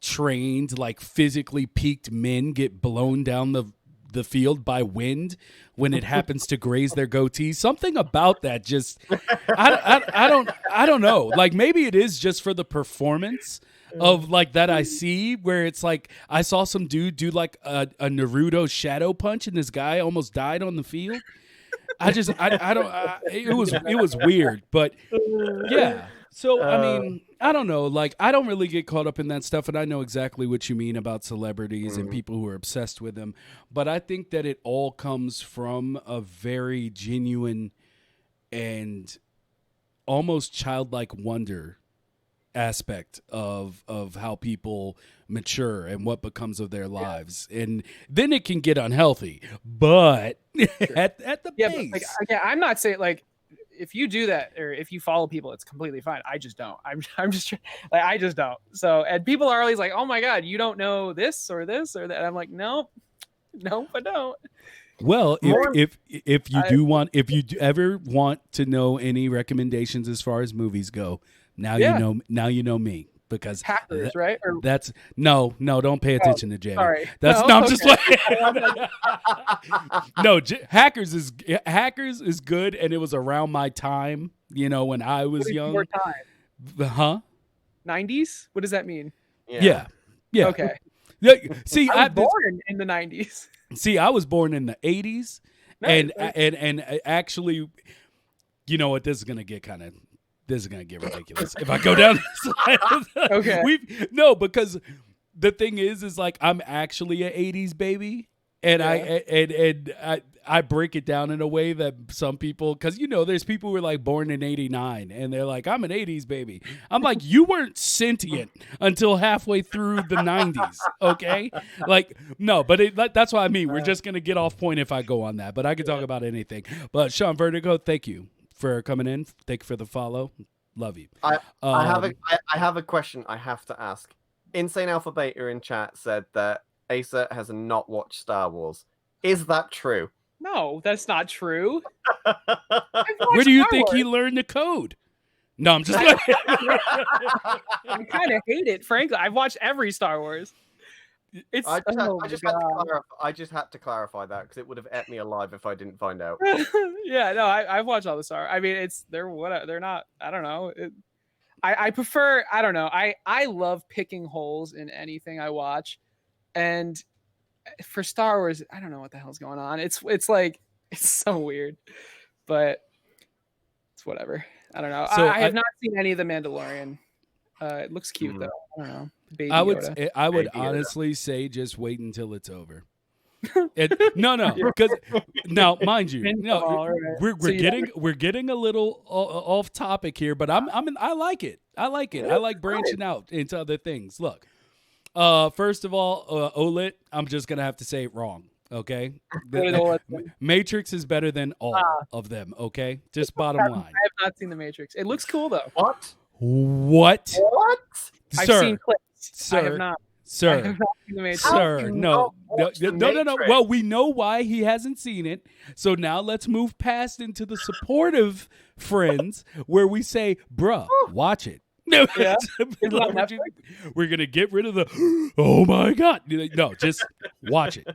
trained, like physically peaked men get blown down the field by wind when it happens to graze their goatee. Something about that just I don't know. Like maybe it is just for the performance of like that I see where it's like I saw some dude do like a Naruto shadow punch and this guy almost died on the field. It was weird, but yeah. So, I mean, I don't know. Like, I don't really get caught up in that stuff, and I know exactly what you mean about celebrities and people who are obsessed with them. But I think that it all comes from a very genuine and almost childlike wonder aspect of how people mature and what becomes of their lives, and then it can get unhealthy. But at the base, but like, I'm not saying like if you do that or if you follow people, it's completely fine. I just don't. I'm just like I just don't. So and people are always like, oh my god, you don't know this or that. And I'm like, nope, I don't. Well, if you ever want to know any recommendations as far as movies go, now you know me. Because Hackers, right? Or, no, don't pay attention to Jamie. Sorry. I'm just like no. Hackers is good, and it was around my time. When I was young. Your time. Huh? 90s? What does that mean? Yeah. Okay. Yeah. See, I was born in the 90s. See, I was born in the 80s, and actually, you know what? This is gonna get ridiculous if I go down this line. Okay. Because the thing is like I'm actually an 80s baby, and I break it down in a way that some people, because there's people who are like born in 89 and they're like, I'm an 80s baby. I'm like, you weren't sentient until halfway through the 90s, okay? Like, no, but that's what I mean. We're just gonna get off point if I go on that, but I can talk about anything. But Sean Vertigo, thank you for coming in. Thank you for the follow. Love you. I have a question I have to ask. Insane Alpha Beta in chat said that Aecert has not watched Star Wars. Is that true? No, that's not true. Where do you think he learned the code? No, I'm just like I kind of hate it, frankly. I've watched every Star Wars. I just had to clarify that because it would have ate me alive if I didn't find out. Yeah, no, I've watched all the Star. I mean, they're not. I don't know. I prefer. I don't know. I love picking holes in anything I watch, and for Star Wars, I don't know what the hell's going on. It's like it's so weird, but it's whatever. I don't know. So I have not seen any of the Mandalorian. It looks cute though. I don't know. Baby I would honestly say just wait until it's over. No, because now, mind you, we're getting a little off topic here, but I like it. I like branching out into other things. Look, first of all, OLED, I'm just gonna have to say it wrong. Okay, Matrix is better than all of them. Okay, just bottom line. I have not seen the Matrix. It looks cool though. What? I've Sir, seen clips. Sir, I have not. Sir, I have not seen the Matrix. Sir, no. Well, we know why he hasn't seen it. So now let's move past into the supportive friends where we say, bruh, watch it. No, yeah. We're going to get rid of the, oh my God. No, just watch it.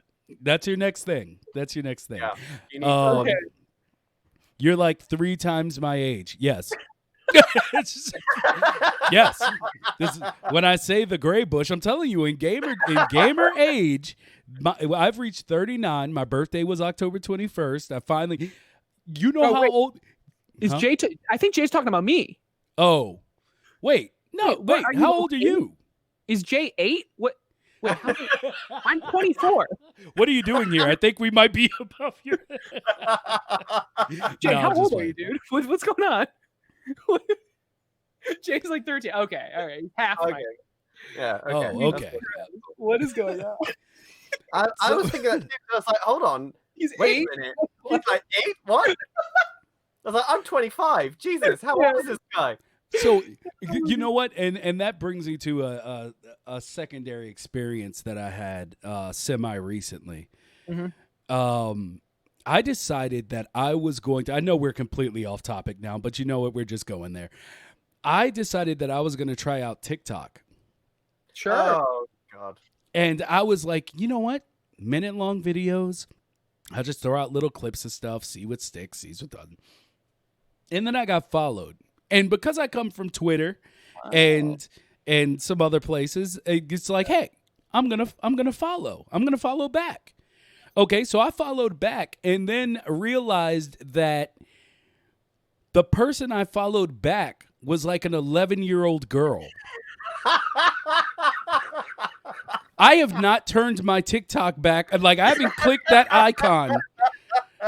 That's your next thing. Yeah. You're like 3 times my age. Yes. Yes. When I say the gray bush, I'm telling you, in gamer age, I've reached 39. My birthday was October 21st. I finally, how old is Jay? I think Jay's talking about me. Oh, wait, no, wait. How old are you? Is Jay 8? What? Wait, I'm 24. What are you doing here? I think we might be above your. Jay, how old are you, dude? What's going on? Jay's like 13. Okay, all right, half. Okay. Yeah. Okay. Oh, okay. What is going on? I was thinking that too. I was like, hold on. Wait 8? A minute. He's like 8? What? I was like, I'm 25. Jesus, how old is this guy? So, you know what? And that brings me to a secondary experience that I had semi-recently. Mm-hmm. I decided that I was going to, I know we're completely off topic now, but you know what? We're just going there. I decided that I was going to try out TikTok. Sure. Oh, God. And I was like, you know what? Minute-long videos. I'll just throw out little clips of stuff, see what sticks, see what doesn't. And then I got followed. And because I come from Twitter and some other places, it's like, hey, I'm gonna follow. I'm gonna follow back. Okay, so I followed back and then realized that the person I followed back was like an 11-year-old girl. I have not turned my TikTok back. Like, I haven't clicked that icon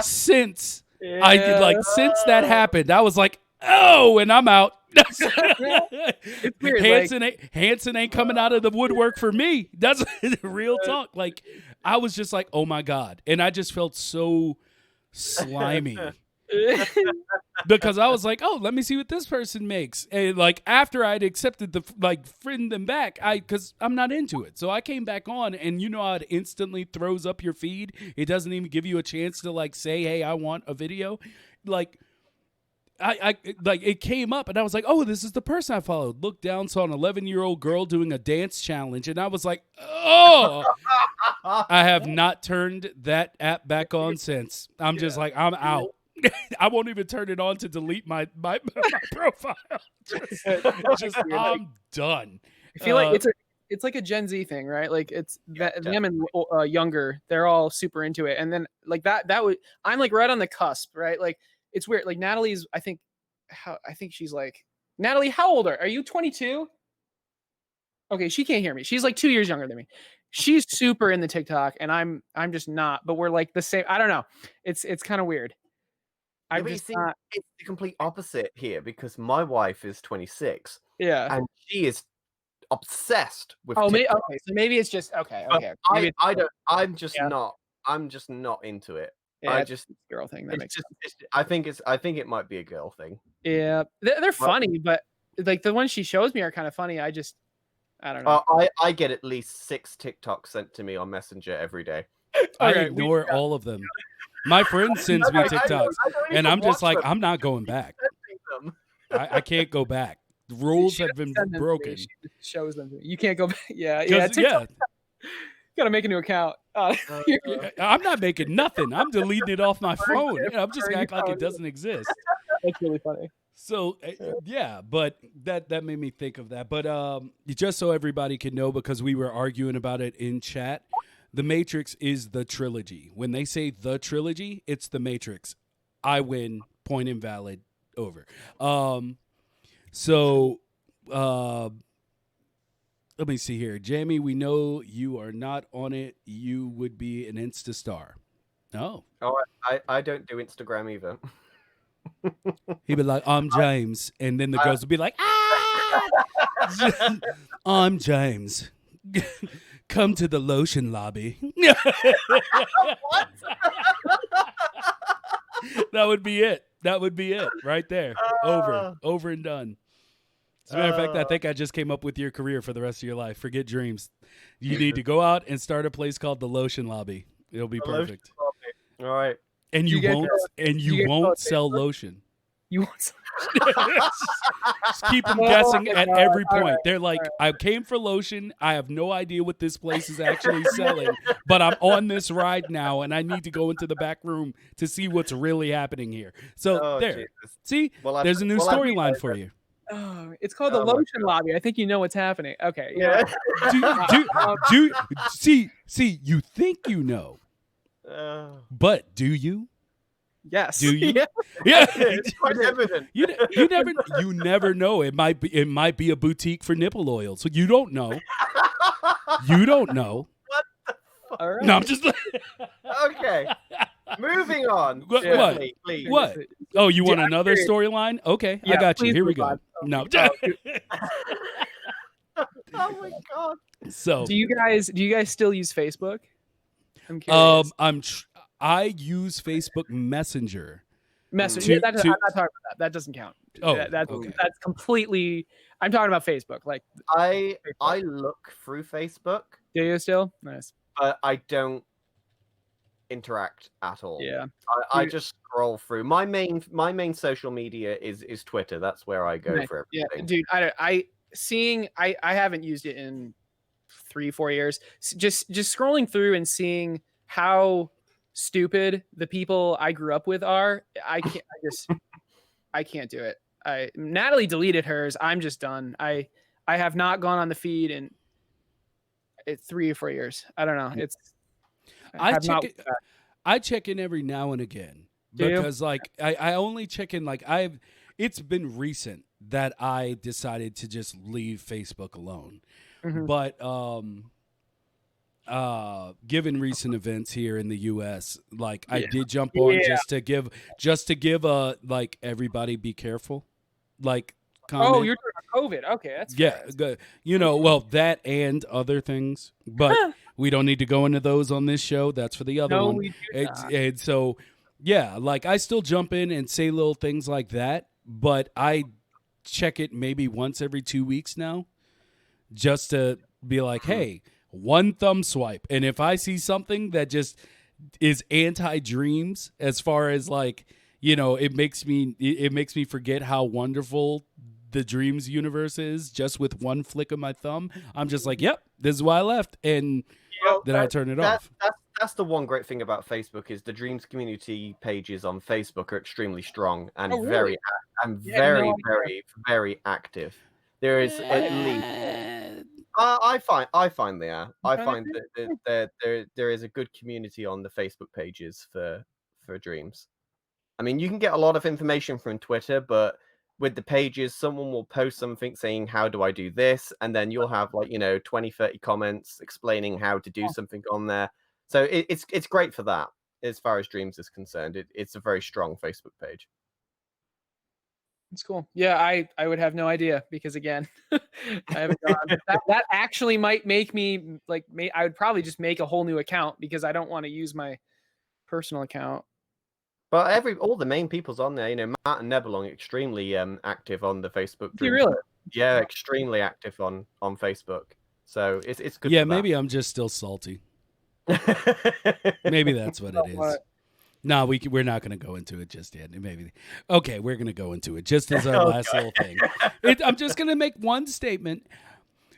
since since that happened. I was like, oh, and I'm out. It's weird. Hanson ain't coming out of the woodwork for me. That's real talk. Like, I was just like, oh my God. And I just felt so slimy. Because I was like, oh, let me see what this person makes. And like after I'd accepted the friend them back, because I'm not into it. So I came back on, and you know how it instantly throws up your feed? It doesn't even give you a chance to like say, hey, I want a video. Like I like it came up, and I was like, oh, this is the person I followed. Looked down, saw an 11-year-old girl doing a dance challenge, and I was like, oh, I have not turned that app back on since. I'm just like, I'm out. I won't even turn it on to delete my profile. Just I'm done. I feel like it's like a Gen Z thing, right? Like it's them and younger, they're all super into it. And then like that would, I'm like right on the cusp, right? Like it's weird. Like Natalie's, I think she's like, Natalie, how old are you? 22? Okay, she can't hear me. She's like 2 years younger than me. She's super in the TikTok, and I'm just not. But we're like the same. I don't know. It's kind of weird. It's the complete opposite here, because my wife is 26. Yeah, and she is obsessed with. Oh, okay. So maybe it's just okay. I'm just not into it. Yeah, I just girl thing. That makes sense. I think it might be a girl thing. Yeah, they're funny, but like the ones she shows me are kind of funny. I don't know. I get at least 6 TikToks sent to me on Messenger every day. I ignore all of them. My friend sends me TikToks, and I'm just like, I'm not going back. I can't go back. The rules have been broken. She shows them to me. You can't go back. Yeah. TikTok, got to make a new account. I'm not making nothing. I'm deleting it off my phone. I'm just acting like it doesn't exist. That's really funny. So yeah, but that made me think of that. But just so everybody can know, because we were arguing about it in chat, The Matrix is the trilogy. When they say the trilogy, it's The Matrix. I win. Point invalid. Over. So let me see here. Jamie, we know you are not on it. You would be an Insta star. Oh. I don't do Instagram either. He'd be like, I'm James. And then the girls would be like, I'm James. Come to the lotion lobby. What? That would be it. That would be it right there. Over and done. As a matter of fact, I think I just came up with your career for the rest of your life. Forget dreams. You need to go out and start a place called the Lotion Lobby. It'll be perfect. All right. And you won't sell lotion. You won't sell lotion. Just keep them guessing at every point. Right, they're like, I came for lotion. I have no idea what this place is actually selling, but I'm on this ride now, and I need to go into the back room to see what's really happening here. So there. Jesus. See, there's a new storyline for you. Oh, it's called the Lotion Lobby. I think you know what's happening. Okay. Yeah. See, you think you know. But do you? Yes. Do you? Yeah. It's quite evident. You never know. It might be a boutique for nipple oil. So you don't know. You don't know. What the fuck? All right. No, I'm just okay. Moving on. What? Please. What? Oh, you want another storyline? Okay, yeah, I got you. Here we go. No. Oh my god. So, do you guys still use Facebook? I'm curious. I use Facebook Messenger. I'm not talking about that. That doesn't count. Oh, that's okay. That's completely. I'm talking about Facebook. Like I look through Facebook. Do you still? Nice. But I don't interact at all. Yeah. I just scroll through. My main social media is Twitter. That's where I go for everything. Yeah, dude. I haven't used it in 3-4 years. Just scrolling through and seeing how stupid the people I grew up with are. I can't do it. Natalie deleted hers. I'm just done. I have not gone on the feed in 3 or 4 years. I don't know. I check in every now and again because like I only check in like it's been recent that I decided to just leave Facebook alone. Mm-hmm. But given recent events here in the US, like I did jump on just to give like everybody be careful. Like comment. Oh, you're talking about COVID. Okay, that's fair. Well, that and other things, but we don't need to go into those on this show. That's for the other one. We do not. And so, yeah, like I still jump in and say little things like that, but I check it maybe once every 2 weeks now, just to be like, hey, one thumb swipe, and if I see something that just is anti-dreams, as far as like, it makes me forget how wonderful the dreams universe is just with one flick of my thumb, I'm just like, yep, this is why I left, and then I turn it off. That's the one great thing about Facebook is the dreams community pages on Facebook are extremely strong and very active. There is at least I find they are. I find that there is a good community on the Facebook pages for dreams. I mean, you can get a lot of information from Twitter, but with the pages, someone will post something saying, how do I do this? And then you'll have 20, 30 comments explaining how to do something on there. So it's great for that. As far as dreams is concerned, it's a very strong Facebook page. It's cool. Yeah, I would have no idea because again, I haven't gone. That actually might make me I would probably just make a whole new account because I don't want to use my personal account. But all the main people's on there. Matt and Nebelong extremely active on the Facebook. Really? Yeah, extremely active on Facebook. So it's good. Yeah, maybe I'm just still salty. Maybe that's what it is. No, we're not going to go into it just yet. Maybe. Okay, we're going to go into it just as our last little thing. I'm just going to make one statement.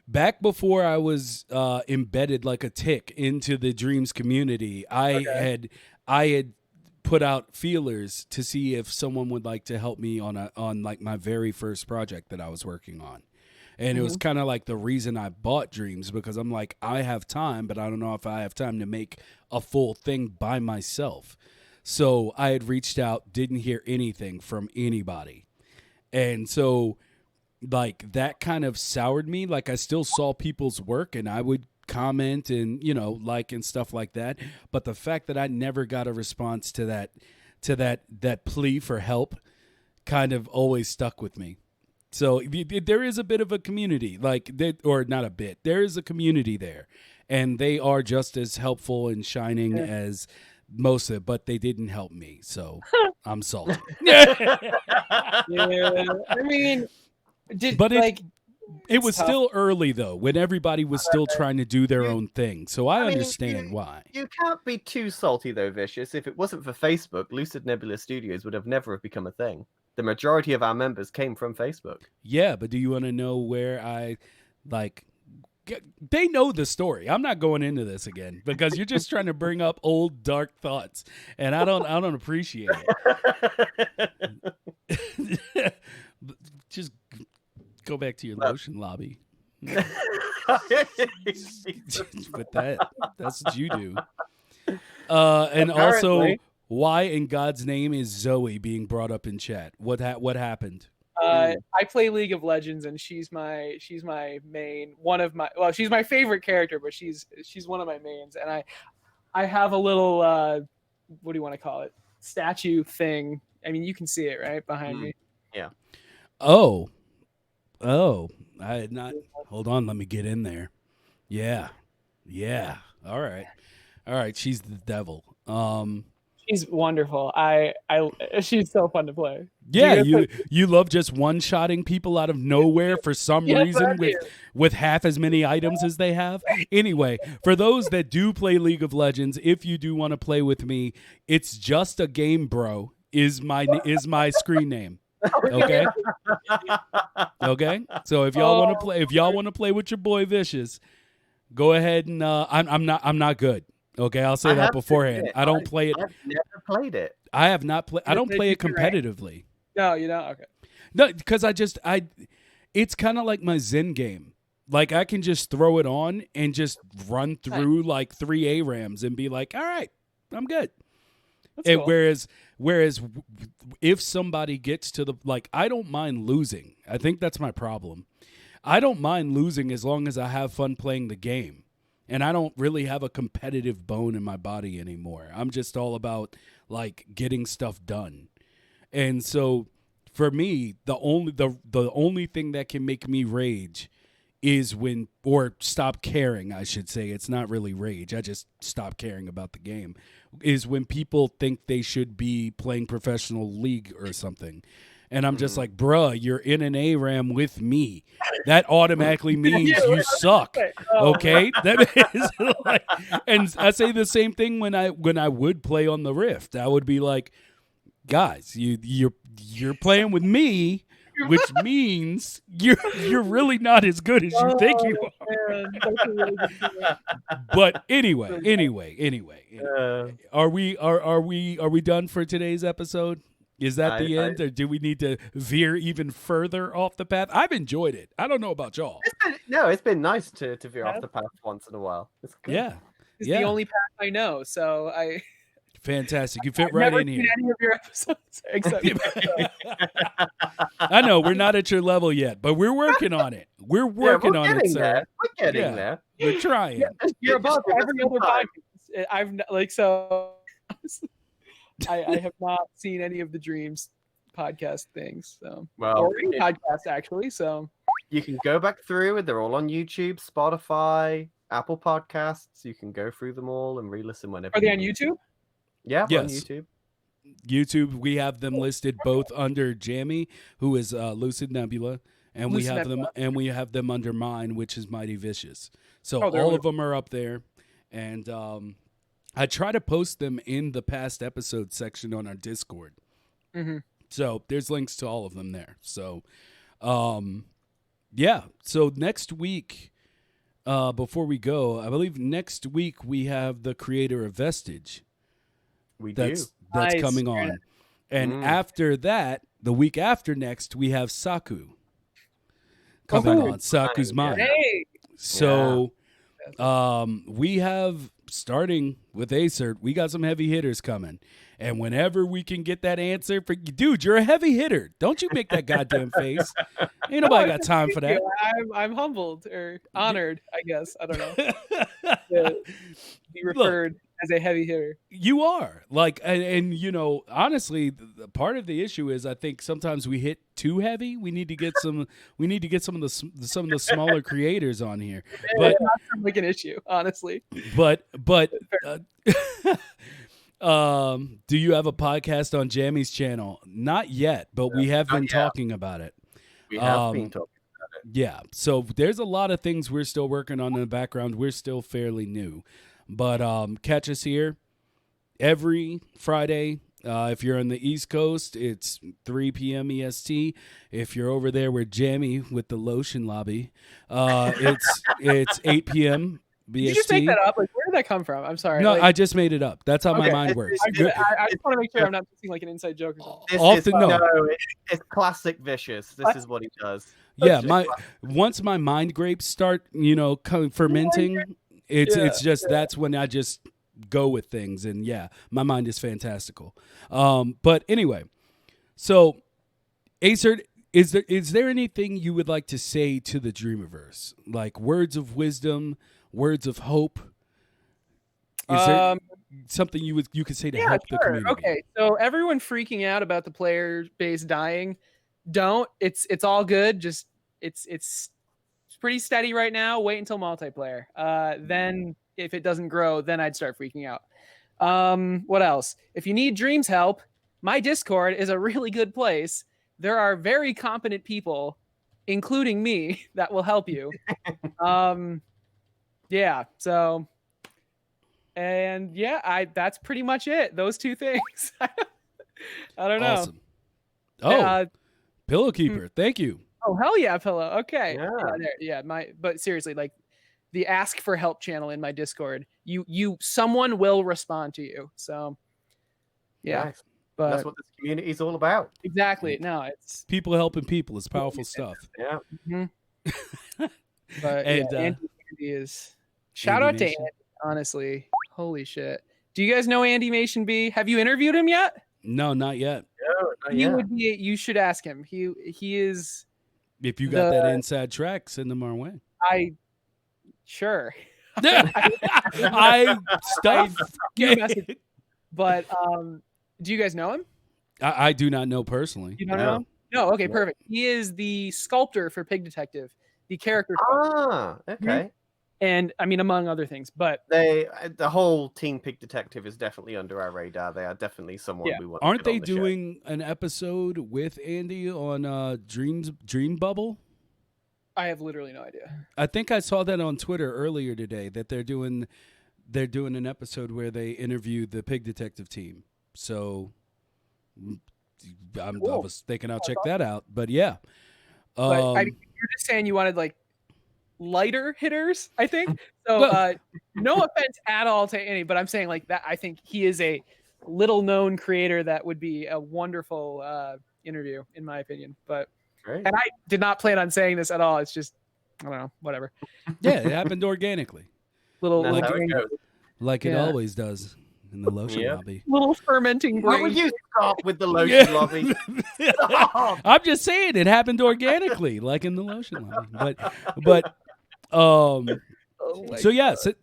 Back before I was embedded like a tick into the dreams community, I had put out feelers to see if someone would like to help me on like my very first project that I was working on. And it was kind of like the reason I bought Dreams, because I'm like, I have time, but I don't know if I have time to make a full thing by myself. So I had reached out, didn't hear anything from anybody. And so like that kind of soured me. Like I still saw people's work and I would comment and, like and stuff like that. But the fact that I never got a response to that plea for help kind of always stuck with me. So there is a bit of a community, or not a bit. There is a community there, and they are just as helpful and shining as most of it, but they didn't help me, so I'm salty. Yeah, I mean, it was still early though, when everybody was still trying to do their own thing. So I understand why. You can't be too salty though, Vicious. If it wasn't for Facebook, Lucid Nebula Studios would have never become a thing. The majority of our members came from Facebook. Yeah, but do you want to know where they know the story. I'm not going into this again because you're just trying to bring up old dark thoughts, and I don't appreciate it. Just go back to your lotion lobby. With that's what you do. And also, why in God's name is Zoe being brought up in chat? What happened? I play League of Legends, and she's my main, she's my favorite character, but she's one of my mains, and I have a little what do you want to call it, statue thing. I mean, you can see it right behind me. Yeah. Oh, I had not. Hold on, let me get in there. Yeah. All right. She's the devil. She's wonderful. She's so fun to play. Yeah, you love just one-shotting people out of nowhere for some reason with half as many items as they have. Anyway, for those that do play League of Legends, if you do want to play with me, it's just a game, bro. Is my screen name. Okay. Okay. So if y'all want to play with your boy Vicious, go ahead and I'm not good. Okay, I'll say that beforehand. I don't play it. I've never played it. I have not played. I don't play it competitively. No, you don't. Okay. No, because it's kind of like my Zen game. Like I can just throw it on and just run through like 3 ARAMs and be like, all right, I'm good. Cool. Whereas if somebody gets to I don't mind losing. I think that's my problem. I don't mind losing as long as I have fun playing the game. And I don't really have a competitive bone in my body anymore. I'm just all about getting stuff done. And so for me, the only thing that can make me rage is when, or stop caring, I should say. It's not really rage. I just stop caring about the game. Is when people think they should be playing professional league or something. And I'm just like, bruh, you're in an ARAM with me. That automatically means you suck. Okay? That is like, and I say the same thing when I would play on the Rift. I would be like, guys, you're playing with me, which means you're really not as good as you think you are. But anyway, are we done for today's episode? Is that the end, or do we need to veer even further off the path? I've enjoyed it. I don't know about y'all. It's been nice to veer off the path once in a while. It's good. Yeah, it's the only path I know, so I. Fantastic. You fit right in here. Any of your episodes except I know we're not at your level yet, but we're working on it. We're working on it, sir. There. We're getting there. We're trying. You're above every other podcast. I've like so. I have not seen any of the Dreams podcast things. So or any podcast actually. So you can go back through it. They're all on YouTube, Spotify, Apple Podcasts. You can go through them all and re-listen whenever. Are they on YouTube? Yeah, yes. On YouTube. YouTube, we have them listed both under Jammy, who is Lucid Nebula, and we have them under mine, which is Mighty Vicious. So all of them are up there, and I try to post them in the past episode section on our Discord. Mm-hmm. So there's links to all of them there. So, yeah. So next week, before we go, I believe next week we have the creator of Vestige. That's nice. Coming on. And after that, the week after next, we have Saku coming on. Saku's Mine. Hey. So we have, starting with Aecert, we got some heavy hitters coming. And whenever we can get that answer for you, dude, you're a heavy hitter. Don't you make that goddamn face. Ain't nobody got time for that. I'm humbled or honored, I guess. I don't know. To be referred as a heavy hitter. You are. Like, and you know, honestly, the part of the issue is I think sometimes we hit too heavy. We need to get some of the smaller creators on here. But it's not like an issue, honestly. But do you have a podcast on Jammy's channel? Not yet, but we have been talking about it. We have been talking about it. Yeah. So there's a lot of things we're still working on in the background. We're still fairly new. But catch us here every Friday. If you're on the East Coast, it's 3 p.m. EST. If you're over there with Jammy with the lotion lobby, it's 8 p.m. BST. Did you just make that up? Like, where did that come from? I'm sorry. No, I just made it up. That's how my mind works. I just want to make sure I'm not missing like an inside joke or something. It's classic Vicious. This is what he does. Yeah, once my mind grapes start, fermenting, it's just that's when I just go with things, and my mind is fantastical. But anyway, so Aecert, is there anything you would like to say to the Dreamiverse, like words of wisdom, words of hope? Is there something you could say to help the community? Okay, so everyone freaking out about the player base dying, don't. It's all good. Just it's pretty steady right now. Wait until multiplayer. Then if it doesn't grow, then I'd start freaking out. What else? If you need Dreams help, my Discord is a really good place. There are very competent people, including me, that will help you. Yeah. So, and that's pretty much it. Those two things. I don't know. Awesome. Oh, Pillow Keeper. Thank you. Oh, hell yeah, Pillow. Okay. Yeah. But seriously, like the ask for help channel in my Discord, someone will respond to you. So yeah. Nice. But that's what this community is all about. Exactly. No, it's people helping people. It's powerful stuff. Yeah. Mm-hmm. But Andy is shout out to Andy, honestly. Holy shit. Do you guys know Andy Mation B? Have you interviewed him yet? No, not yet. No, would be. You should ask him. He is. If you got that inside track, send them our way. Sure. But do you guys know him? I do not know personally. You don't know him? No, okay, perfect. He is the sculptor for Pig Detective, the character. Okay. And I mean, among other things, but the whole Team Pig Detective is definitely under our radar. They are definitely someone we want. Aren't to get they on the doing an episode with Andy on Dream Bubble? I have literally no idea. I think I saw that on Twitter earlier today that they're doing an episode where they interview the Pig Detective team. So I was thinking I'll check that out. But yeah. But you're just saying you wanted like lighter hitters, I think. So no offense at all to Andy, but I'm saying like that. I think he is a little known creator that would be a wonderful interview, in my opinion. But Great. And I did not plan on saying this at all. It's just, I don't know, whatever. Yeah, it happened organically. Like it always does in the lotion lobby. Little fermenting brain. What would you stop with the lotion lobby? I'm just saying it happened organically, like in the lotion lobby. But so yeah, send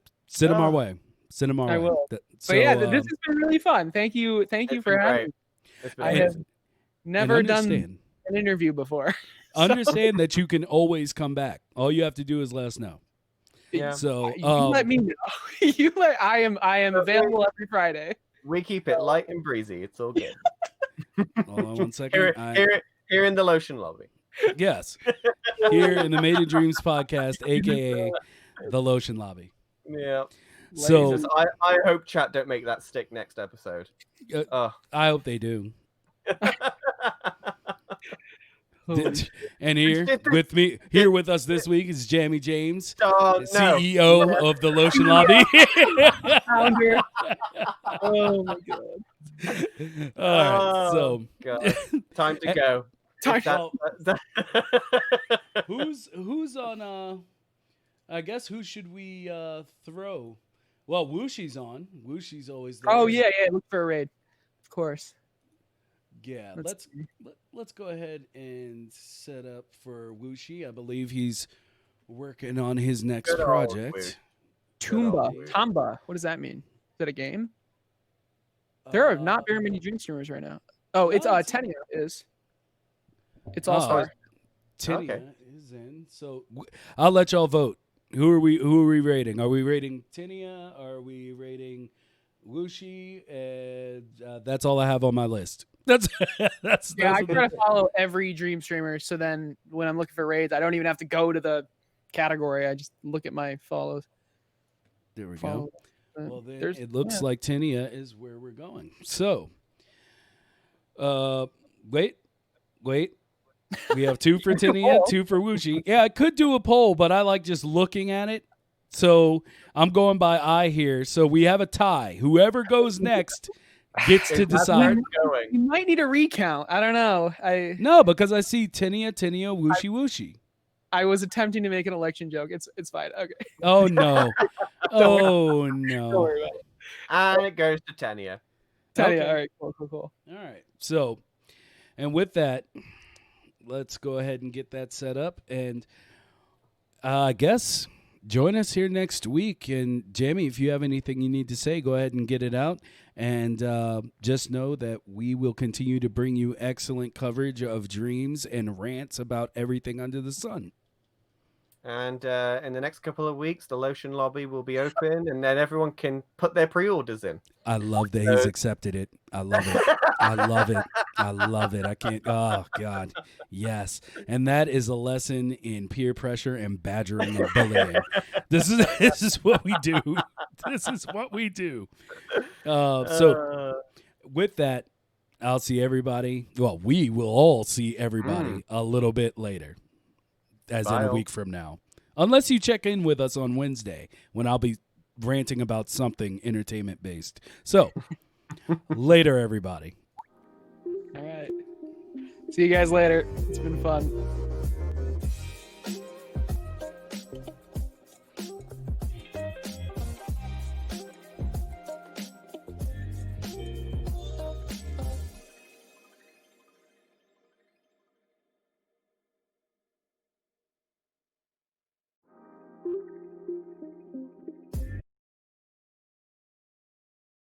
them our way. Send them our way. I will. So, but yeah, this has been really fun. Thank you for having me. I have never done an interview before. Understand that you can always come back. All you have to do is let us know. Yeah. So you let me know. I am available every Friday. We keep it light and breezy. It's all good. Hold on 1 second. Here in the lotion lobby. Yes. Here in the Made in Dreams podcast, aka the lotion lobby. Yeah. So Jesus, I hope chat don't make that stick next episode. I hope they do. And here with us this week is Jamie James, CEO of the Lotion Lobby. Oh my god! All right, so God. Time to go. Who's on? I guess who should we throw? Well, Wooshy's on. Wooshy's always there. Oh yeah. Look for a raid, of course. Yeah, let's go ahead and set up for Wooshy. I believe he's working on his next project. Tamba. What does that mean? Is that a game? There are not very many Dream streamers right now. Oh, it's Tenia is. It's All Star. Tenia is in. So I'll let y'all vote. Who are we rating? Are we rating Tenia? Are we rating Wooshy? And that's all I have on my list. I try to follow every Dream streamer, so then when I'm looking for raids, I don't even have to go to the category. I just look at my follows. There we go. Well, then it looks like Tenia is where we're going. So, wait. We have 2 for Tenia, 2 for Wooshy. Yeah, I could do a poll, but I like just looking at it. So I'm going by eye here. So we have a tie. Whoever goes next gets to decide. You might need a recount. I don't know. No, because I see Tenia, Wooshy. I was attempting to make an election joke. It's fine. Okay. Oh no. Oh Don't no. worry about it. And it goes to Tenia. Okay. All right. Cool. All right. So, and with that, let's go ahead and get that set up. And I guess join us here next week. And Jamie, if you have anything you need to say, go ahead and get it out. And just know that we will continue to bring you excellent coverage of dreams and rants about everything under the sun. And in the next couple of weeks, the lotion lobby will be open, and then everyone can put their pre-orders in. I love that he's accepted it. I love it. I love it. I can't. Oh God, yes. And that is a lesson in peer pressure and badgering and bullying. This is what we do. This is what we do. So with that, I'll see everybody. Well, we will all see everybody a little bit later. As in a week from now. Unless you check in with us on Wednesday when I'll be ranting about something entertainment-based. So, later, everybody. All right. See you guys later. It's been fun.